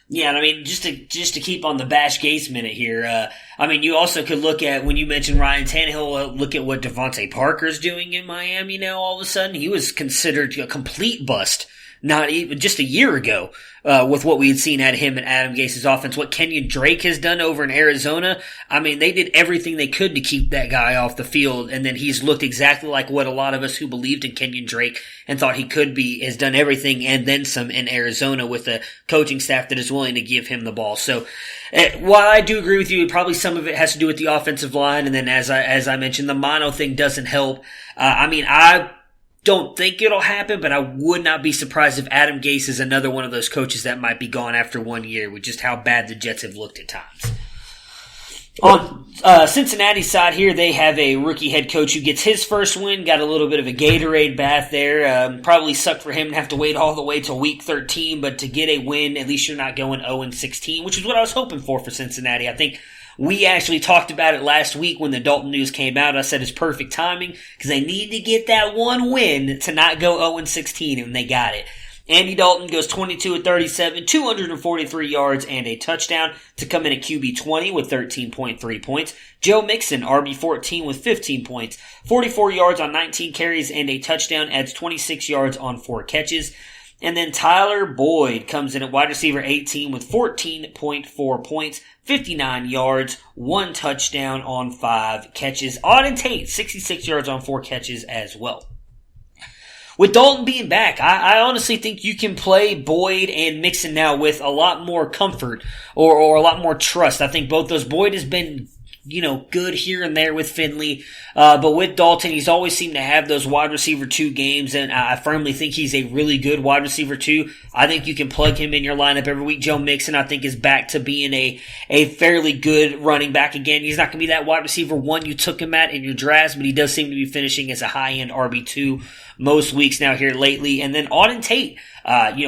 Yeah, and I mean, just to keep on the Bash Gase minute here, you also could look at, when you mentioned Ryan Tannehill, look at what Devontae Parker's doing in Miami now all of a sudden. He was considered a complete bust not even just a year ago, with what we had seen at him and Adam Gase's offense. What Kenyon Drake has done over in Arizona, I mean, they did everything they could to keep that guy off the field, and then he's looked exactly like what a lot of us who believed in Kenyon Drake and thought he could be has done everything and then some in Arizona with a coaching staff that is willing to give him the ball. So, while I do agree with you, probably some of it has to do with the offensive line, and then as I mentioned, the mono thing doesn't help. I don't think it'll happen, but I would not be surprised if Adam Gase is another one of those coaches that might be gone after 1 year with just how bad the Jets have looked at times. On Cincinnati's side here, they have a rookie head coach who gets his first win, got a little bit of a Gatorade bath there. Probably sucked for him to have to wait all the way to week 13, but to get a win, at least you're not going 0-16, which is what I was hoping for Cincinnati. I think we actually talked about it last week when the Dalton news came out. I said it's perfect timing because they need to get that one win to not go 0-16, and they got it. Andy Dalton goes 22-37, 243 yards and a touchdown to come in at QB 20 with 13.3 points. Joe Mixon, RB 14 with 15 points, 44 yards on 19 carries and a touchdown, adds 26 yards on 4 catches. And then Tyler Boyd comes in at wide receiver 18 with 14.4 points, 59 yards, 1 touchdown on 5 catches. Auden Tate, 66 yards on 4 catches as well. With Dalton being back, I honestly think you can play Boyd and Mixon now with a lot more comfort or a lot more trust. I think both those, Boyd has been good here and there with Finley. But with Dalton, he's always seemed to have those wide receiver 2 games, and I firmly think he's a really good wide receiver 2. I think you can plug him in your lineup every week. Joe Mixon, I think, is back to being a fairly good running back again. He's not going to be that wide receiver 1 you took him at in your drafts, but he does seem to be finishing as a high-end RB2 most weeks now here lately. And then Auden Tate,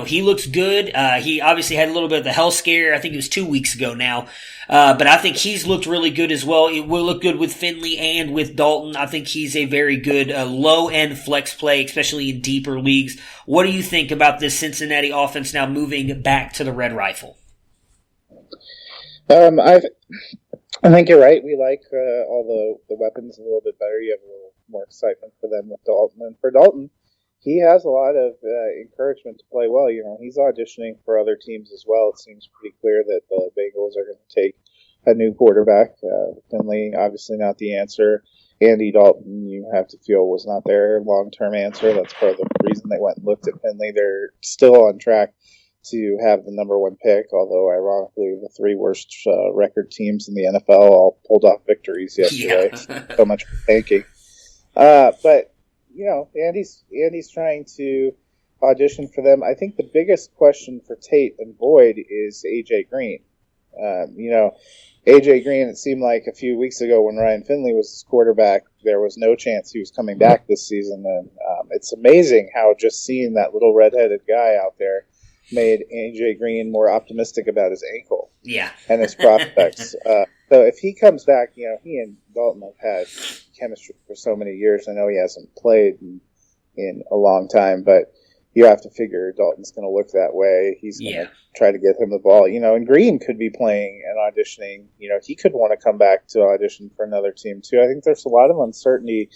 he looks good. He obviously had a little bit of the health scare. I think it was 2 weeks ago now. But I think he's looked really good as well. It will look good with Finley and with Dalton. I think he's a very good low-end flex play, especially in deeper leagues. What do you think about this Cincinnati offense now moving back to the Red Rifle? I think you're right. We like all the weapons a little bit better. You have a little more excitement for them with Dalton. And for Dalton, he has a lot of encouragement to play well. He's auditioning for other teams as well. It seems pretty clear that the Bengals are going to take a new quarterback. Finley, obviously not the answer. Andy Dalton, you have to feel, was not their long-term answer. That's part of the reason they went and looked at Finley. They're still on track to have the number 1 pick, although ironically the 3 worst record teams in the NFL all pulled off victories yesterday. Yeah. So much for tanking. But Andy's trying to audition for them. I think the biggest question for Tate and Boyd is A.J. Green. A.J. Green, it seemed like a few weeks ago when Ryan Finley was his quarterback, there was no chance he was coming back this season. And It's amazing how just seeing that little redheaded guy out there made AJ Green more optimistic about his ankle. Yeah. And his prospects. So if he comes back, he and Dalton have had chemistry for so many years. I know he hasn't played in a long time, but you have to figure Dalton's going to look that way. He's going to try to get him the ball. And Green could be playing and auditioning. He could want to come back to audition for another team, too. I think there's a lot of uncertainty,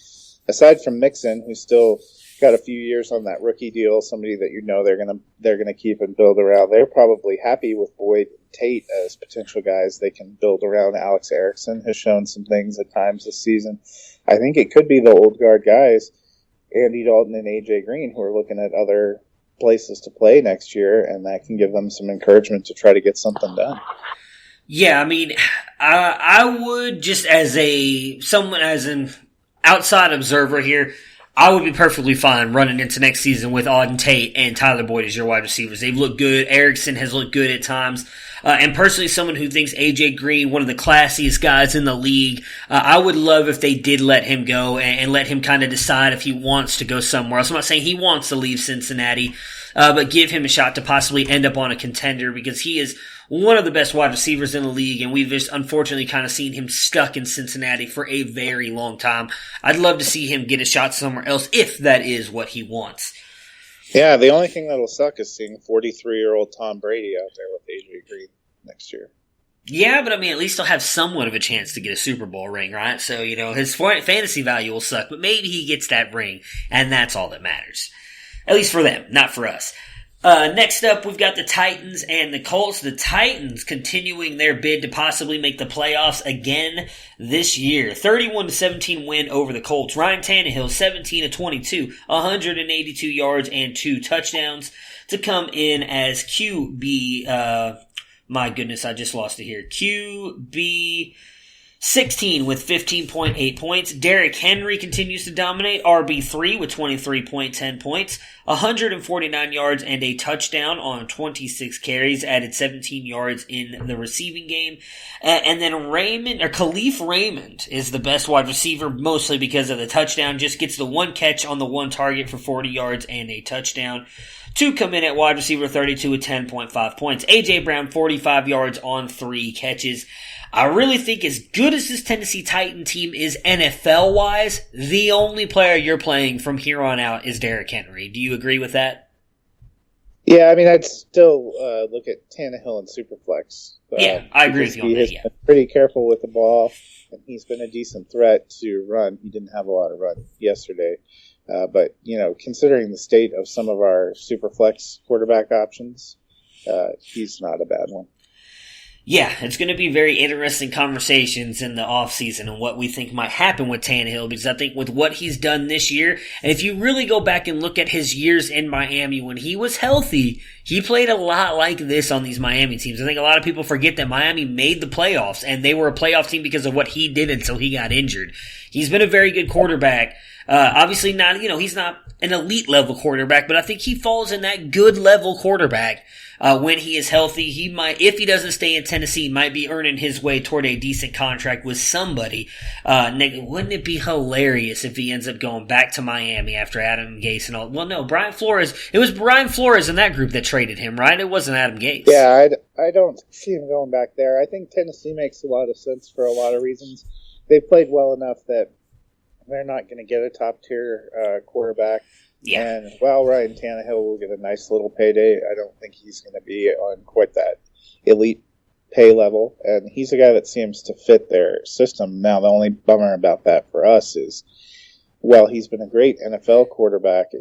aside from Mixon, who's still got a few years on that rookie deal, somebody that they're gonna keep and build around. They're probably happy with Boyd and Tate as potential guys they can build around. Alex Erickson has shown some things at times this season. I think it could be the old guard guys, Andy Dalton and AJ Green, who are looking at other places to play next year, and that can give them some encouragement to try to get something done. Yeah, I mean, I would just as an outside observer here, I would be perfectly fine running into next season with Auden Tate and Tyler Boyd as your wide receivers. They've looked good. Erickson has looked good at times. And personally, someone who thinks AJ Green, one of the classiest guys in the league, I would love if they did let him go and let him kind of decide if he wants to go somewhere else. I'm not saying he wants to leave Cincinnati, but give him a shot to possibly end up on a contender, because he is one of the best wide receivers in the league, and we've just unfortunately kind of seen him stuck in Cincinnati for a very long time. I'd love to see him get a shot somewhere else if that is what he wants. Yeah, the only thing that'll suck is seeing 43-year-old Tom Brady out there with AJ Green next year. Yeah, but I mean, at least he'll have somewhat of a chance to get a Super Bowl ring, right? So, his fantasy value will suck, but maybe he gets that ring, and that's all that matters. At least for them, not for us. Next up, we've got the Titans and the Colts. The Titans continuing their bid to possibly make the playoffs again this year. 31-17 win over the Colts. Ryan Tannehill, 17-22, 182 yards and 2 touchdowns to come in as QB, my goodness, I just lost it here. QB 16 with 15.8 points. Derrick Henry continues to dominate. RB3 with 23.10 points. 149 yards and a touchdown on 26 carries. Added 17 yards in the receiving game. And then Khalif Raymond is the best wide receiver, mostly because of the touchdown. Just gets the one catch on the one target for 40 yards and a touchdown. To come in at wide receiver 32 with 10.5 points. A.J. Brown, 45 yards on 3 catches. I really think as good as this Tennessee Titan team is NFL-wise, the only player you're playing from here on out is Derrick Henry. Do you agree with that? Yeah, I mean, I'd still look at Tannehill and Superflex. Yeah, I agree with you on that, He has been pretty careful with the ball, and he's been a decent threat to run. He didn't have a lot of run yesterday. But, considering the state of some of our Superflex quarterback options, he's not a bad one. Yeah, it's going to be very interesting conversations in the offseason and what we think might happen with Tannehill, because I think with what he's done this year, and if you really go back and look at his years in Miami when he was healthy, he played a lot like this on these Miami teams. I think a lot of people forget that Miami made the playoffs, and they were a playoff team because of what he did until he got injured. He's been a very good quarterback. Obviously not, he's not an elite level quarterback, but I think he falls in that good level quarterback. When he is healthy, he might, if he doesn't stay in Tennessee, might be earning his way toward a decent contract with somebody. Wouldn't it be hilarious if he ends up going back to Miami after Adam Gase and all? Well, no, Brian Flores. It was Brian Flores in that group that traded him, right? It wasn't Adam Gase. Yeah, I don't see him going back there. I think Tennessee makes a lot of sense for a lot of reasons. They played well enough that they're not going to get a top-tier quarterback. Yeah. And while Ryan Tannehill will get a nice little payday, I don't think he's going to be on quite that elite pay level. And he's a guy that seems to fit their system. Now, the only bummer about that for us is, well, he's been a great NFL quarterback.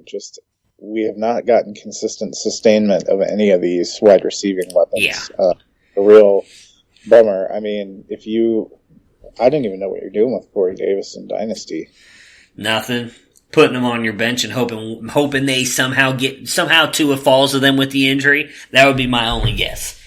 We have not gotten consistent sustainment of any of these wide receiving weapons. Yeah. A real bummer. I mean, I didn't even know what you're doing with Corey Davis in Dynasty. Nothing. Putting them on your bench and hoping they somehow Tua falls to them with the injury. That would be my only guess.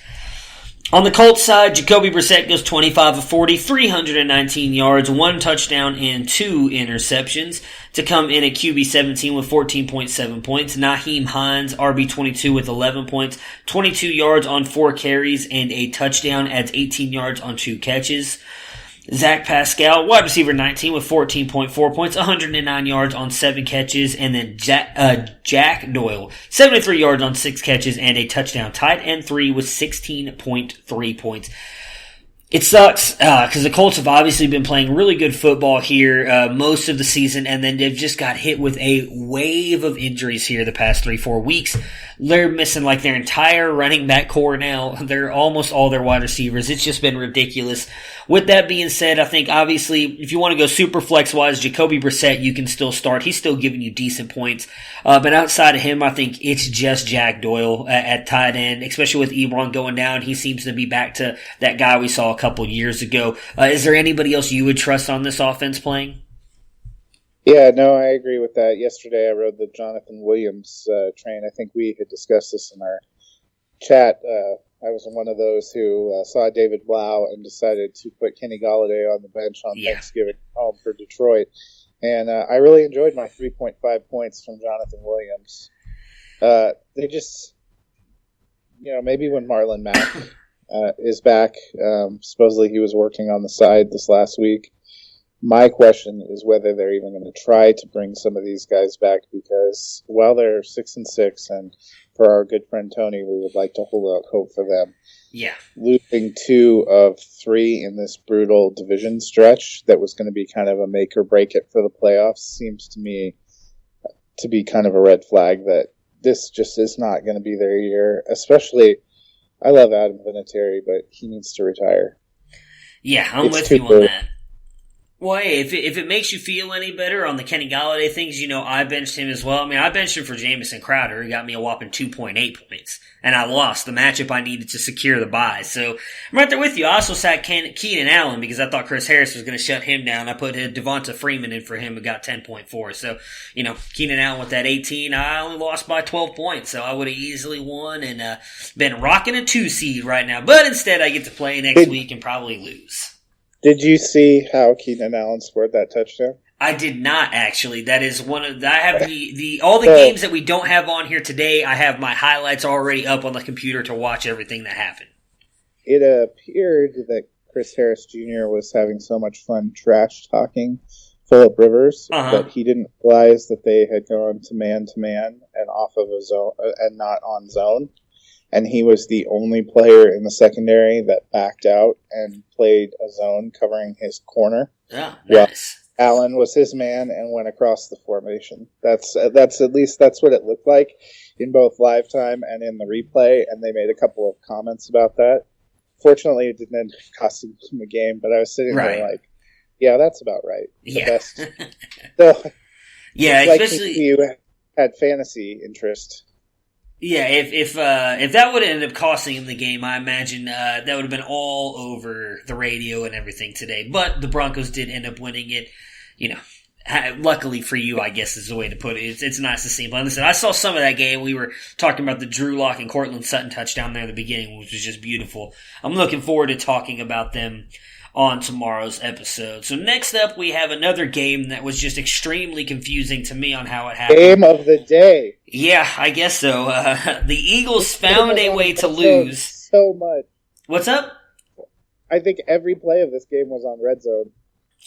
On the Colts side, Jacoby Brissett goes 25 of 40, 319 yards, 1 touchdown and 2 interceptions to come in at QB 17 with 14.7 points. Nyheim Hines, RB 22 with 11 points, 22 yards on 4 carries and a touchdown, adds 18 yards on 2 catches. Zach Pascal, wide receiver 19 with 14.4 points, 109 yards on 7 catches. And then Jack Doyle, 73 yards on 6 catches and a touchdown. Tight end 3 with 16.3 points. It sucks because the Colts have obviously been playing really good football here most of the season, and then they've just got hit with a wave of injuries here the past 3-4 weeks. They're missing like their entire running back core now. They're almost all their wide receivers. It's just been ridiculous. With that being said, I think obviously if you want to go super flex wise, Jacoby Brissett you can still start. He's still giving you decent points. But outside of him, I think it's just Jack Doyle at tight end, especially with Ebron going down. He seems to be back to that guy we saw a couple years ago. Is there anybody else you would trust on this offense playing? Yeah, no, I agree with that. Yesterday I rode the Jonathan Williams train. I think we had discussed this in our chat. I was one of those who saw David Blau and decided to put Kenny Golladay on the bench on Thanksgiving home for Detroit. And I really enjoyed my 3.5 points from Jonathan Williams. They just, maybe when Marlon Mack is back, supposedly he was working on the side this last week. My question is whether they're even going to try to bring some of these guys back, because while they're 6-6, and for our good friend Tony, we would like to hold out hope for them. Yeah. Losing 2 of 3 in this brutal division stretch that was going to be kind of a make or break it for the playoffs seems to me to be kind of a red flag that this just is not going to be their year. Especially, I love Adam Vinatieri, but he needs to retire. Yeah, I'm with you on that. Well, hey, if it makes you feel any better on the Kenny Golladay things, I benched him as well. I mean, I benched him for Jamison Crowder. He got me a whopping 2.8 points. And I lost the matchup I needed to secure the bye. So, I'm right there with you. I also sat Keenan Allen because I thought Chris Harris was going to shut him down. I put Devonta Freeman in for him and got 10.4. So, Keenan Allen with that 18, I only lost by 12 points. So, I would have easily won and been rocking a 2 seed right now. But instead, I get to play next week and probably lose. Did you see how Keenan Allen scored that touchdown? I did not actually. That is one of I have all the games that we don't have on here today. I have my highlights already up on the computer to watch everything that happened. It appeared that Chris Harris Jr. was having so much fun trash talking Phillip Rivers that he didn't realize that they had gone to man and off of a zone and not on zone. And he was the only player in the secondary that backed out and played a zone covering his corner. Yeah, nice. Well, Allen was his man and went across the formation. That's at least that's what it looked like in both live time and in the replay. And they made a couple of comments about that. Fortunately, it didn't end up costing him a game, but I was sitting there like, yeah, that's about right. The best. So, yeah, especially if you had fantasy interest. Yeah, if that would have ended up costing him the game, I imagine that would have been all over the radio and everything today. But the Broncos did end up winning it. Luckily for you, I guess is the way to put it. It's nice to see. But listen, I saw some of that game. We were talking about the Drew Lock and Cortland Sutton touchdown there in the beginning, which was just beautiful. I'm looking forward to talking about them on tomorrow's episode. So next up, we have another game that was just extremely confusing to me on how it happened. Game of the day. Yeah, I guess so. The Eagles found a way to lose. So much. What's up? I think every play of this game was on red zone.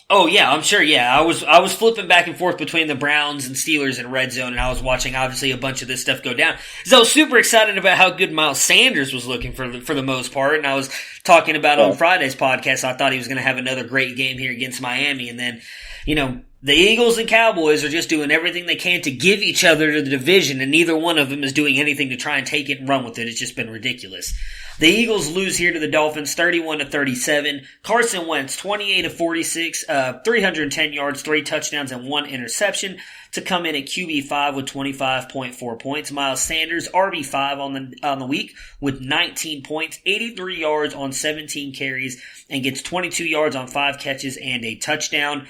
Oh yeah, I'm sure. Yeah, I was flipping back and forth between the Browns and Steelers in red zone, and I was watching obviously a bunch of this stuff go down. So I was super excited about how good Miles Sanders was looking for the most part, and I was talking about on Friday's podcast. I thought he was going to have another great game here against Miami, and then the Eagles and Cowboys are just doing everything they can to give each other to the division, and neither one of them is doing anything to try and take it and run with it. It's just been ridiculous. The Eagles lose here to the Dolphins 31-37. Carson Wentz 28-46, 310 yards, 3 touchdowns, and 1 interception to come in at QB5 with 25.4 points. Miles Sanders RB5 on the week with 19 points, 83 yards on 17 carries, and gets 22 yards on 5 catches and a touchdown.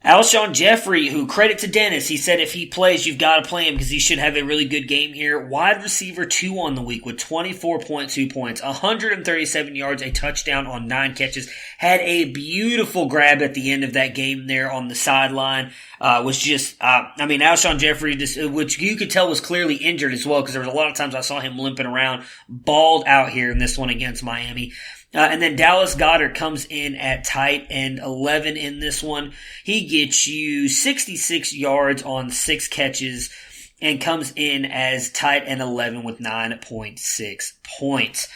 Alshon Jeffrey, who credit to Dennis, he said if he plays, you've got to play him because he should have a really good game here. Wide receiver 2 on the week with 24.2 points, 137 yards, a touchdown on 9 catches. Had a beautiful grab at the end of that game there on the sideline. Was just, Alshon Jeffrey, which you could tell was clearly injured as well because there was a lot of times I saw him limping around, balled out here in this one against Miami. And then Dallas Goedert comes in at tight end 11 in this one. He gets you 66 yards on 6 catches and comes in as tight end 11 with 9.6 points.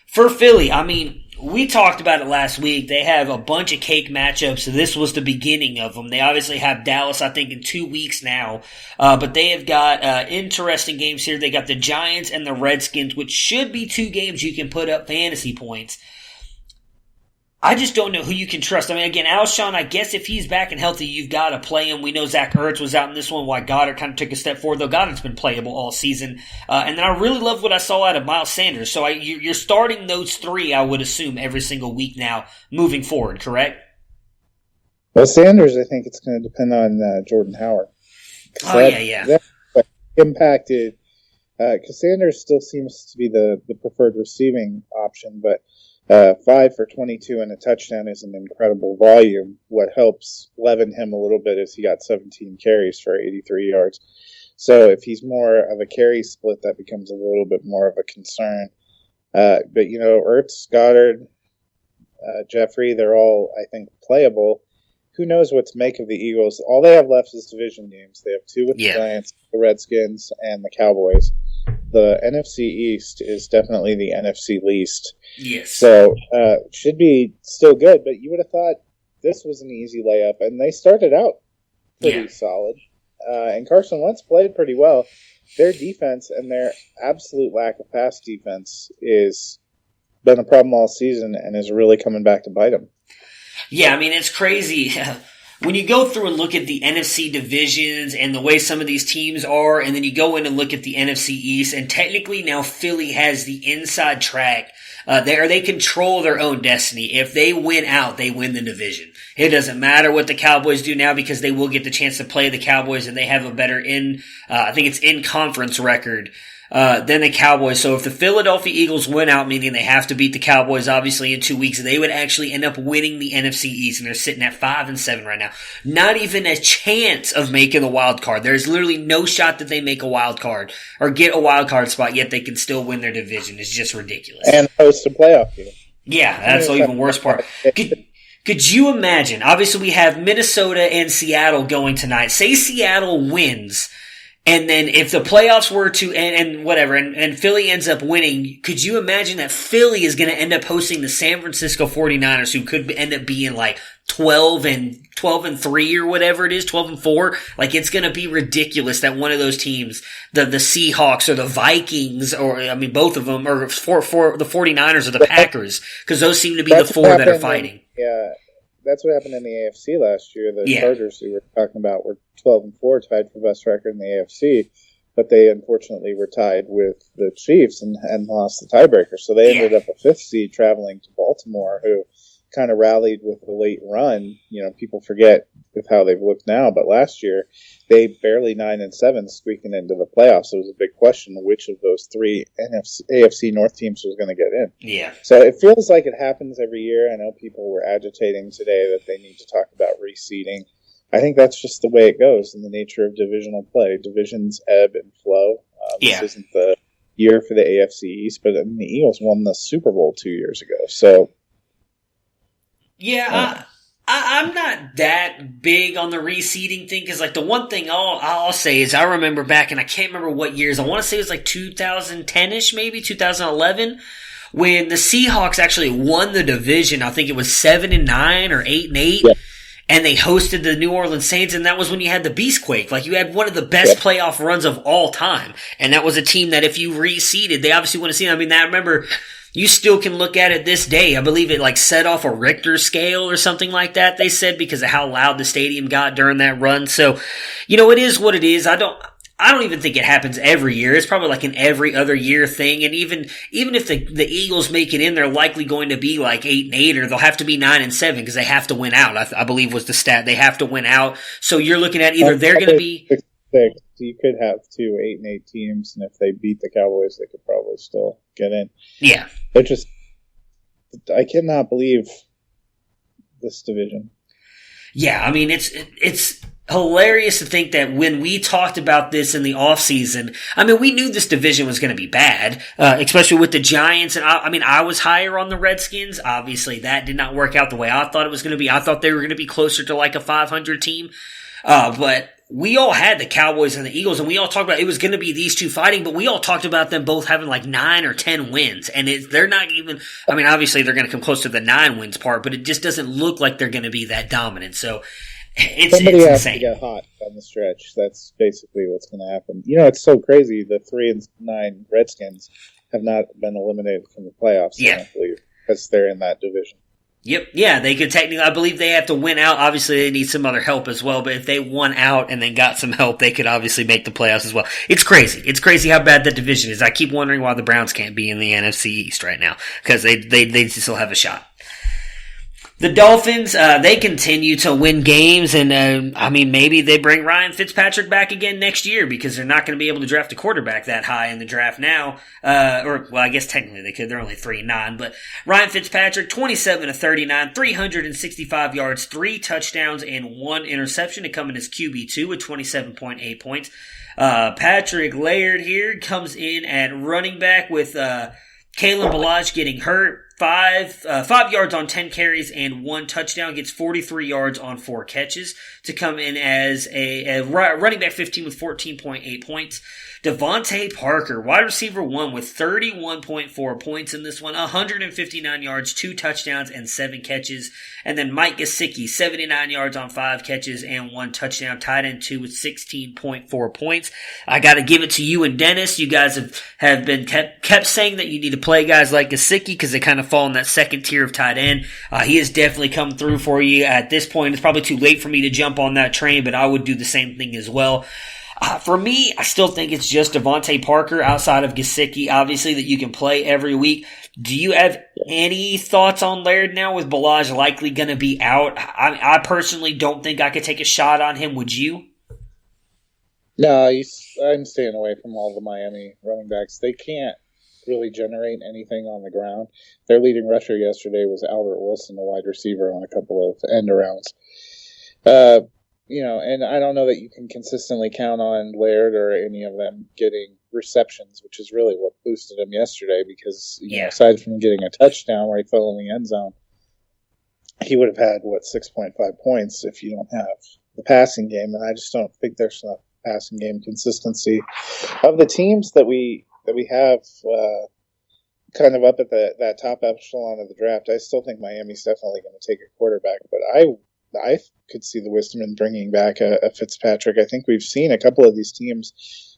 For Philly, I mean, we talked about it last week. They have a bunch of cake matchups, so this was the beginning of them. They obviously have Dallas, I think, in 2 weeks now. But they have got interesting games here. They got the Giants and the Redskins, which should be 2 games you can put up fantasy points. I just don't know who you can trust. I mean, again, Alshon, I guess if he's back and healthy, you've got to play him. We know Zach Ertz was out in this one, why Goddard kind of took a step forward, though Goddard's been playable all season. And then I really love what I saw out of Miles Sanders. So you're starting those 3, I would assume, every single week now moving forward, correct? Well, Sanders, I think it's going to depend on Jordan Howard. Yeah. That impacted, because Sanders still seems to be the preferred receiving option, but 5 for 22 and a touchdown is an incredible volume. What helps leaven him a little bit is he got 17 carries for 83 yards. So if he's more of a carry split, that becomes a little bit more of a concern. But, Ertz, Goddard, Jeffrey, they're all, I think, playable. Who knows what to make of the Eagles? All they have left is division games. They have 2 with the Giants, the Redskins, and the Cowboys. The NFC East is definitely the NFC least. Yes. So, should be still good, but you would have thought this was an easy layup, and they started out pretty solid. And Carson Wentz played pretty well. Their defense and their absolute lack of pass defense is been a problem all season and is really coming back to bite them. Yeah, I mean, it's crazy. When you go through and look at the NFC divisions and the way some of these teams are, and then you go in and look at the NFC East, and technically now Philly has the inside track. They control their own destiny. If they win out, they win the division. It doesn't matter what the Cowboys do now because they will get the chance to play the Cowboys, and they have a better I think it's in-conference record than the Cowboys. So if the Philadelphia Eagles win out, meaning they have to beat the Cowboys obviously in 2 weeks, they would actually end up winning the NFC East, and they're sitting at 5-7 right now. Not even a chance of making the wild card. There's literally no shot that they make a wild card or get a wild card spot, yet they can still win their division. It's just ridiculous. And host a playoff game. Yeah, that's the even worse part. Could you imagine? Obviously, we have Minnesota and Seattle going tonight. Say Seattle wins, and then if the playoffs were to and Philly ends up winning, could you imagine that Philly is going to end up hosting the San Francisco 49ers, who could end up being like 12-3 or whatever it is, 12-4? Like, it's going to be ridiculous that one of those teams, the Seahawks or the Vikings, or I mean both of them, or for the 49ers or the Packers, because those seem to be the 4 that are fighting. Yeah, that's what happened in the AFC last year. The Chargers, who we're talking about, were 12-4, tied for best record in the AFC, but they unfortunately were tied with the Chiefs and lost the tiebreaker. So they ended up a 5th seed traveling to Baltimore, who kind of rallied with a late run. People forget with how they've looked now, but last year they barely 9-7 squeaking into the playoffs. So it was a big question which of those 3 AFC North teams was going to get in. Yeah. So it feels like it happens every year. I know people were agitating today that they need to talk about reseeding. I think that's just the way it goes in the nature of divisional play. Divisions ebb and flow. This isn't the year for the AFC East, but the Eagles won the Super Bowl 2 years ago. So I'm not that big on the reseeding thing, because like the one thing I'll say is I remember back, and I can't remember what years, I want to say it was like 2010-ish, maybe 2011, when the Seahawks actually won the division. I think it was 7-9 or 8-8. Yeah. And they hosted the New Orleans Saints, and that was when you had the Beastquake. Like, you had one of the best playoff runs of all time. And that was a team that if you reseeded, they obviously want to see. I mean, I remember, you still can look at it this day. I believe it like set off a Richter scale or something like that, they said, because of how loud the stadium got during that run. So, it is what it is. I don't even think it happens every year. It's probably like an every other year thing. And even if the Eagles make it in, they're likely going to be like 8-8, or they'll have to be 9-7 because they have to win out. I believe was the stat. They have to win out. So you're looking at either they're going to be 6-6. You could have 2 8-8 teams, and if they beat the Cowboys, they could probably still get in. Yeah. I cannot believe this division. Yeah, I mean, it's hilarious to think that when we talked about this in the offseason, I mean, we knew this division was going to be bad, especially with the Giants. And I was higher on the Redskins. Obviously, that did not work out the way I thought it was going to be. I thought they were going to be closer to like a 500 team. But we all had the Cowboys and the Eagles, and we all talked about it was going to be these two fighting, but we all talked about them both having like 9 or 10 wins. And they're not even, I mean, obviously they're going to come close to the 9 wins part, but it just doesn't look like they're going to be that dominant. So, Somebody has insane. to get hot down the stretch. That's basically what's going to happen. You know, it's so crazy. The 3-9 Redskins have not been eliminated from the playoffs. Yeah. I don't believe, because they're in that division. Yep. Yeah, they could technically, I believe they have to win out. Obviously, they need some other help as well, but if they won out and then got some help, they could obviously make the playoffs as well. It's crazy. It's crazy how bad that division is. I keep wondering why the Browns can't be in the NFC East right now, because they still have a shot. The Dolphins, they continue to win games, and I mean, maybe they bring Ryan Fitzpatrick back again next year because they're not going to be able to draft a quarterback that high in the draft now. Well, I guess technically they could. They're only 3-9, but Ryan Fitzpatrick, 27 of 39, 365 yards, 3 touchdowns, and 1 interception to come in as QB2 with 27.8 points. Patrick Laird here comes in at running back with Kalen Ballage getting hurt. 5 yards on 10 carries and 1 touchdown, gets 43 yards on 4 catches to come in as a running back 15 with 14.8 points. Devontae Parker, wide receiver 1 with 31.4 points in this one, 159 yards, 2 touchdowns, and 7 catches. And then Mike Gesicki, 79 yards on 5 catches and 1 touchdown, tight end 2 with 16.4 points. I gotta give it to you and Dennis. You guys have been kept saying that you need to play guys like Gesicki because they kind of fall in that second tier of tight end. He has definitely come through for you at this point. It's probably too late for me to jump on that train, but I would do the same thing as well. For me, I still think it's just Devontae Parker outside of Gesicki, obviously, that you can play every week. Do you have any thoughts on Laird now with Ballage likely going to be out? I personally don't think I could take a shot on him. Would you? No, I'm staying away from all the Miami running backs. They can't really generate anything on the ground. Their leading rusher yesterday was Albert Wilson, the wide receiver, on a couple of end arounds. You know, and I don't know that you can consistently count on Laird or any of them getting receptions, which is really what boosted him yesterday because, you know, aside from getting a touchdown where he fell in the end zone, he would have had, 6.5 points if you don't have the passing game, and I just don't think there's enough passing game consistency. Of the teams that we have kind of up at that top echelon of the draft, I still think Miami's definitely going to take a quarterback, but I could see the wisdom in bringing back a Fitzpatrick. I think we've seen a couple of these teams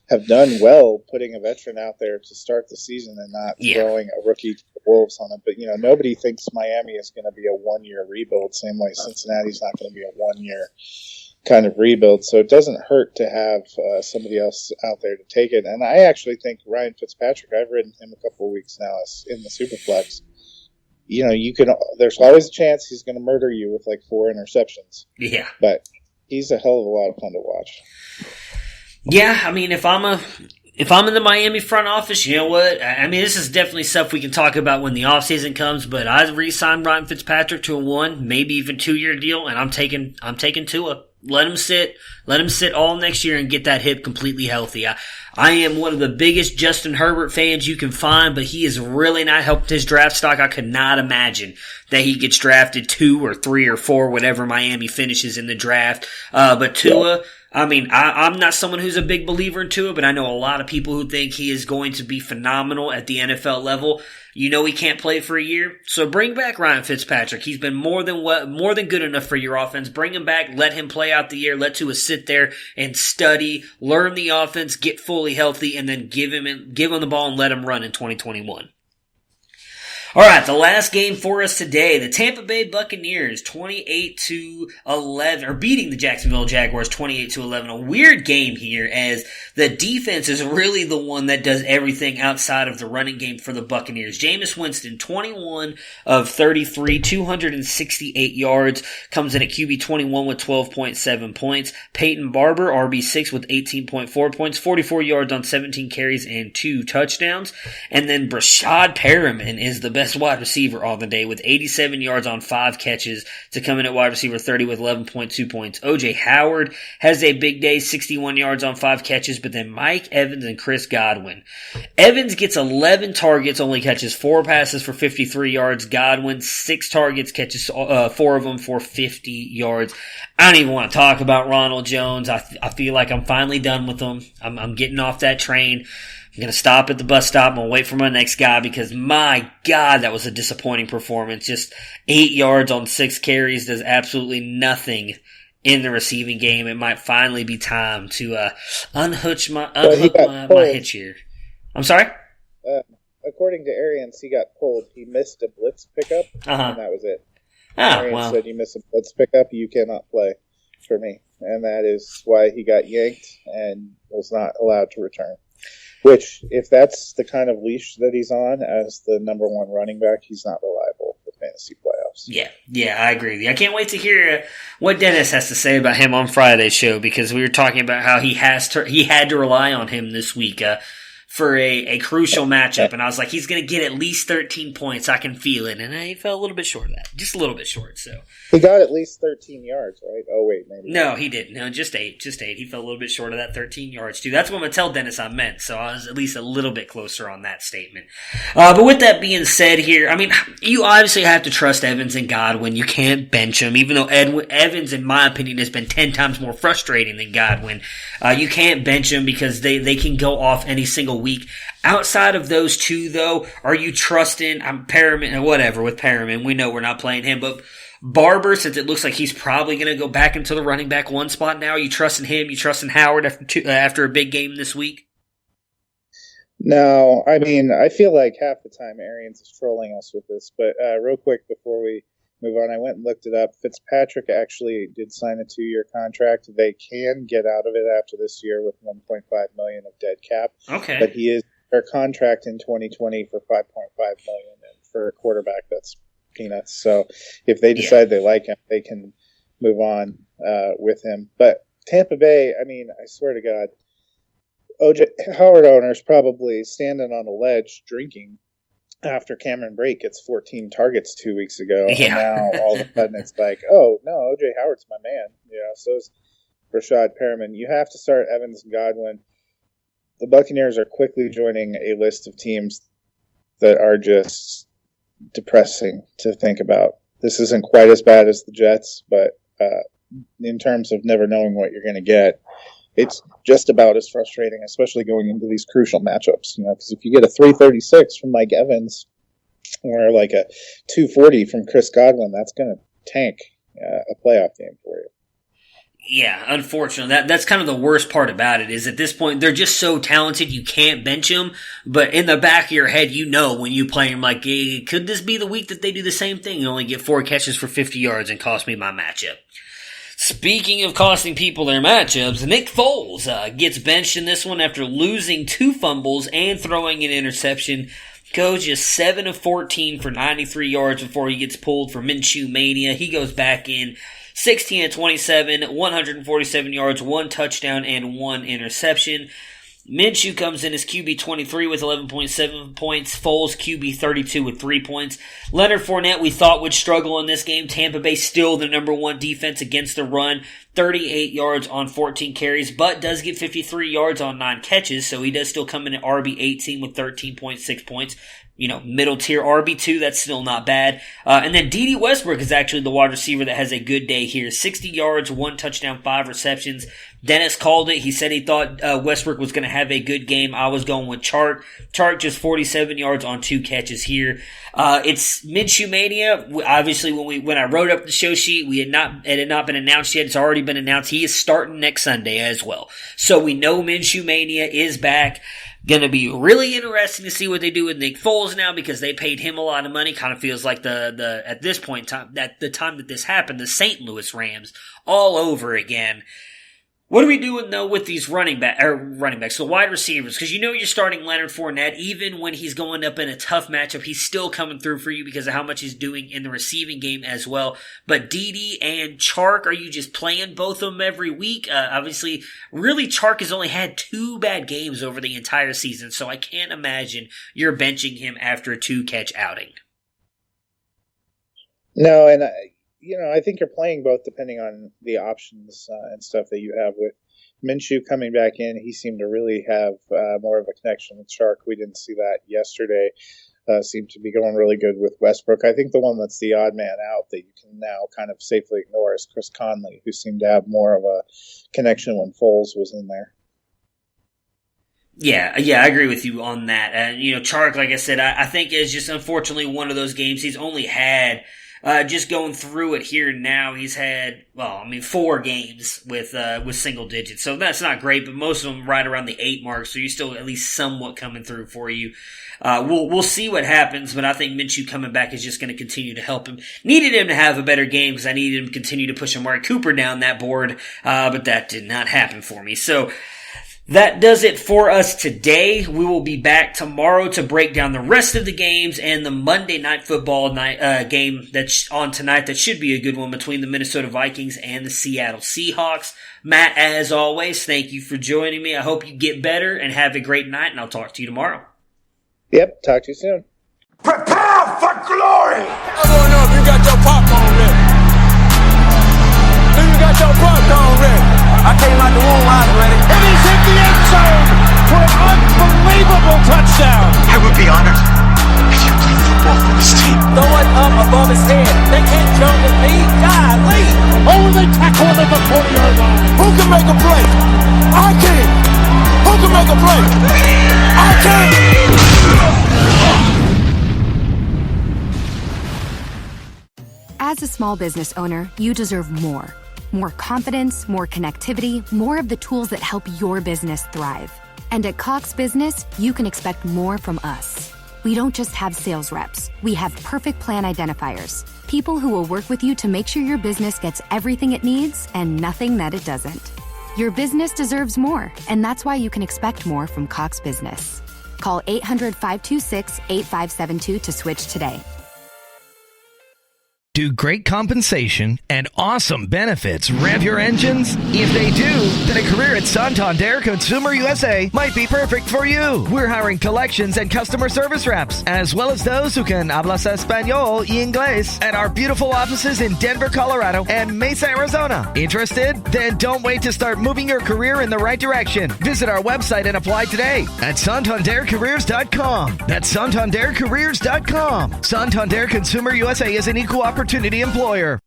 have done well putting a veteran out there to start the season and not throwing a rookie to the Wolves on it. But, you know, nobody thinks Miami is going to be a one-year rebuild, same way Cincinnati's not going to be a one-year kind of rebuild. So it doesn't hurt to have somebody else out there to take it. And I actually think Ryan Fitzpatrick, I've ridden him a couple of weeks now in the Superflex. You know, there's always a chance he's going to murder you with like 4 interceptions. Yeah. But he's a hell of a lot of fun to watch. Yeah, I mean, if I'm in the Miami front office, you know what? I mean, this is definitely stuff we can talk about when the offseason comes, but I re-signed Ryan Fitzpatrick to a 1, maybe even 2-year deal, and I'm taking Tua. Let him sit all next year and get that hip completely healthy. I am one of the biggest Justin Herbert fans you can find, but he has really not helped his draft stock. I could not imagine that he gets drafted 2 or 3 or 4, whatever Miami finishes in the draft. But Tua, I mean, I'm not someone who's a big believer in Tua, but I know a lot of people who think he is going to be phenomenal at the NFL level. You know he can't play for a year, so bring back Ryan Fitzpatrick. He's been more than good enough for your offense. Bring him back, let him play out the year, let Tua sit there and study, learn the offense, get fully healthy, and then give him the ball and let him run in 2021. All right, the last game for us today, the Tampa Bay Buccaneers 28-11, or beating the Jacksonville Jaguars 28-11. A weird game here as the defense is really the one that does everything outside of the running game for the Buccaneers. Jameis Winston, 21 of 33, 268 yards, comes in at QB 21 with 12.7 points. Peyton Barber, RB6 with 18.4 points, 44 yards on 17 carries and 2 touchdowns. And then Brashad Perriman is the best wide receiver on the day with 87 yards on 5 catches to come in at wide receiver 30 with 11.2 points. O.J. Howard has a big day, 61 yards on 5 catches, but then Mike Evans and Chris Godwin. Evans gets 11 targets, only catches 4 passes for 53 yards. Godwin, 6 targets, catches 4 of them for 50 yards. I don't even want to talk about Ronald Jones. I feel like I'm finally done with him. I'm getting off that train. I'm going to stop at the bus stop. I'm going to wait for my next guy because, my God, that was a disappointing performance. Just 8 yards on 6 carries does absolutely nothing in the receiving game. It might finally be time to unhook my hitch here. I'm sorry? According to Arians, he got pulled. He missed a blitz pickup, and that was it. Arians said, you missed a blitz pickup, you cannot play for me. And that is why he got yanked and was not allowed to return. Which, if that's the kind of leash that he's on as the number 1 running back, he's not reliable for fantasy playoffs. Yeah, I agree with you. I can't wait to hear what Dennis has to say about him on Friday's show because we were talking about how he had to rely on him this week for a crucial matchup, and I was like, he's going to get at least 13 points. I can feel it, and I fell a little bit short of that. Just a little bit short, so. He got at least 13 yards, right? Oh, wait, maybe. No, he didn't. No, just 8. He fell a little bit short of that 13 yards, too. That's what I'm going to tell Dennis I meant, so I was at least a little bit closer on that statement. But with that being said here, I mean, you obviously have to trust Evans and Godwin. You can't bench him, even though Evans, in my opinion, has been 10 times more frustrating than Godwin. You can't bench him because they can go off any single week. Outside of those two, though, are you trusting Perriman and whatever with Perriman? We know we're not playing him, but Barber, since it looks like he's probably going to go back into the running back 1 spot now, are you trusting him? You trusting Howard after a big game this week? No, I mean, I feel like half the time Arians is trolling us with this, but real quick before we move on, I went and looked it up. Fitzpatrick actually did sign a 2-year contract. They can get out of it after this year with $1.5 million of dead cap. Okay. But he is their contract in 2020 for $5.5 million, and for a quarterback, that's peanuts. So if they decide they like him, they can move on with him. But Tampa Bay, I mean, I swear to God, O.J. Howard owners probably standing on a ledge drinking after Cameron Brate gets 14 targets 2 weeks ago. Yeah. And now all of a sudden it's like, oh, no, O.J. Howard's my man. So is Rashad Perriman. You have to start Evans and Godwin. The Buccaneers are quickly joining a list of teams that are just depressing to think about. This isn't quite as bad as the Jets, but in terms of never knowing what you're going to get, it's just about as frustrating, especially going into these crucial matchups. Because if you get a 336 from Mike Evans or like a 240 from Chris Godwin, that's going to tank a playoff game for you. Yeah, unfortunately, that's kind of the worst part about it is at this point, they're just so talented, you can't bench them, but in the back of your head, when you play them, like, hey, could this be the week that they do the same thing and only get 4 catches for 50 yards and cost me my matchup? Speaking of costing people their matchups, Nick Foles gets benched in this one after losing 2 fumbles and throwing an interception. Goes just 7 of 14 for 93 yards before he gets pulled for Minshew Mania. He goes back in 16 of 27, 147 yards, 1 touchdown, and 1 interception. Minshew comes in as QB 23 with 11.7 points. Foles QB 32 with 3 points. Leonard Fournette we thought would struggle in this game. Tampa Bay still the number 1 defense against the run. 38 yards on 14 carries, but does get 53 yards on 9 catches, so he does still come in at RB 18 with 13.6 points. Middle tier RB2, that's still not bad. And then D.D. Westbrook is actually the wide receiver that has a good day here. 60 yards, 1 touchdown, 5 receptions. Dennis called it. He said he thought Westbrook was going to have a good game. I was going with Chark. Chark just 47 yards on 2 catches here. It's Minshew Mania. Obviously, when I wrote up the show sheet, it had not been announced yet. It's already been announced. He is starting next Sunday as well. So we know Minshew Mania is back. Going to be really interesting to see what they do with Nick Foles now because they paid him a lot of money. Kind of feels like at this point in time, at the time that this happened, the St. Louis Rams all over again. What are we doing, though, with these running backs, the wide receivers? Because you're starting Leonard Fournette. Even when he's going up in a tough matchup, he's still coming through for you because of how much he's doing in the receiving game as well. But Dede and Chark, are you just playing both of them every week? Obviously, really, Chark has only had 2 bad games over the entire season, so I can't imagine you're benching him after a 2-catch outing. No, and I think you're playing both depending on the options and stuff that you have. With Minshew coming back in, he seemed to really have more of a connection with Shark. We didn't see that yesterday. Seemed to be going really good with Westbrook. I think the one that's the odd man out that you can now kind of safely ignore is Chris Conley, who seemed to have more of a connection when Foles was in there. Yeah, I agree with you on that. Chark, like I said, I think is just unfortunately one of those games he's only had. Just going through it here now, he's had 4 games with single digits, so that's not great. But most of them right around the 8 mark, so you're still at least somewhat coming through for you. We'll see what happens, but I think Minshew coming back is just going to continue to help him. Needed him to have a better game because I needed him to continue to push Amari Cooper down that board, but that did not happen for me. So that does it for us today. We will be back tomorrow to break down the rest of the games and the Monday Night Football game that's on tonight. That should be a good one between the Minnesota Vikings and the Seattle Seahawks. Matt, as always, thank you for joining me. I hope you get better and have a great night, and I'll talk to you tomorrow. Yep, talk to you soon. Prepare for glory! I don't know if you got your popcorn ready. Do you got your popcorn ready? I came out the womb, I was ready. And he's hit the end zone for an unbelievable touchdown. I would be honored if you played football for this team. Throw it up above his head. They can't jump with me. Golly. Oh, they tackle him at the 40-yard line. Who can make a play? I can. Who can make a play? I can. As a small business owner, you deserve more. More confidence, more connectivity, more of the tools that help your business thrive. And at Cox Business, you can expect more from us. We don't just have sales reps. We have perfect plan identifiers. People who will work with you to make sure your business gets everything it needs and nothing that it doesn't. Your business deserves more, and that's why you can expect more from Cox Business. Call 800-526-8572 to switch today. Do great compensation and awesome benefits rev your engines? If they do, then a career at Santander Consumer USA might be perfect for you. We're hiring collections and customer service reps, as well as those who can hablas español y inglés at our beautiful offices in Denver, Colorado and Mesa, Arizona. Interested? Then don't wait to start moving your career in the right direction. Visit our website and apply today at SantanderCareers.com. That's SantanderCareers.com. Santander Consumer USA is an equal opportunity employer.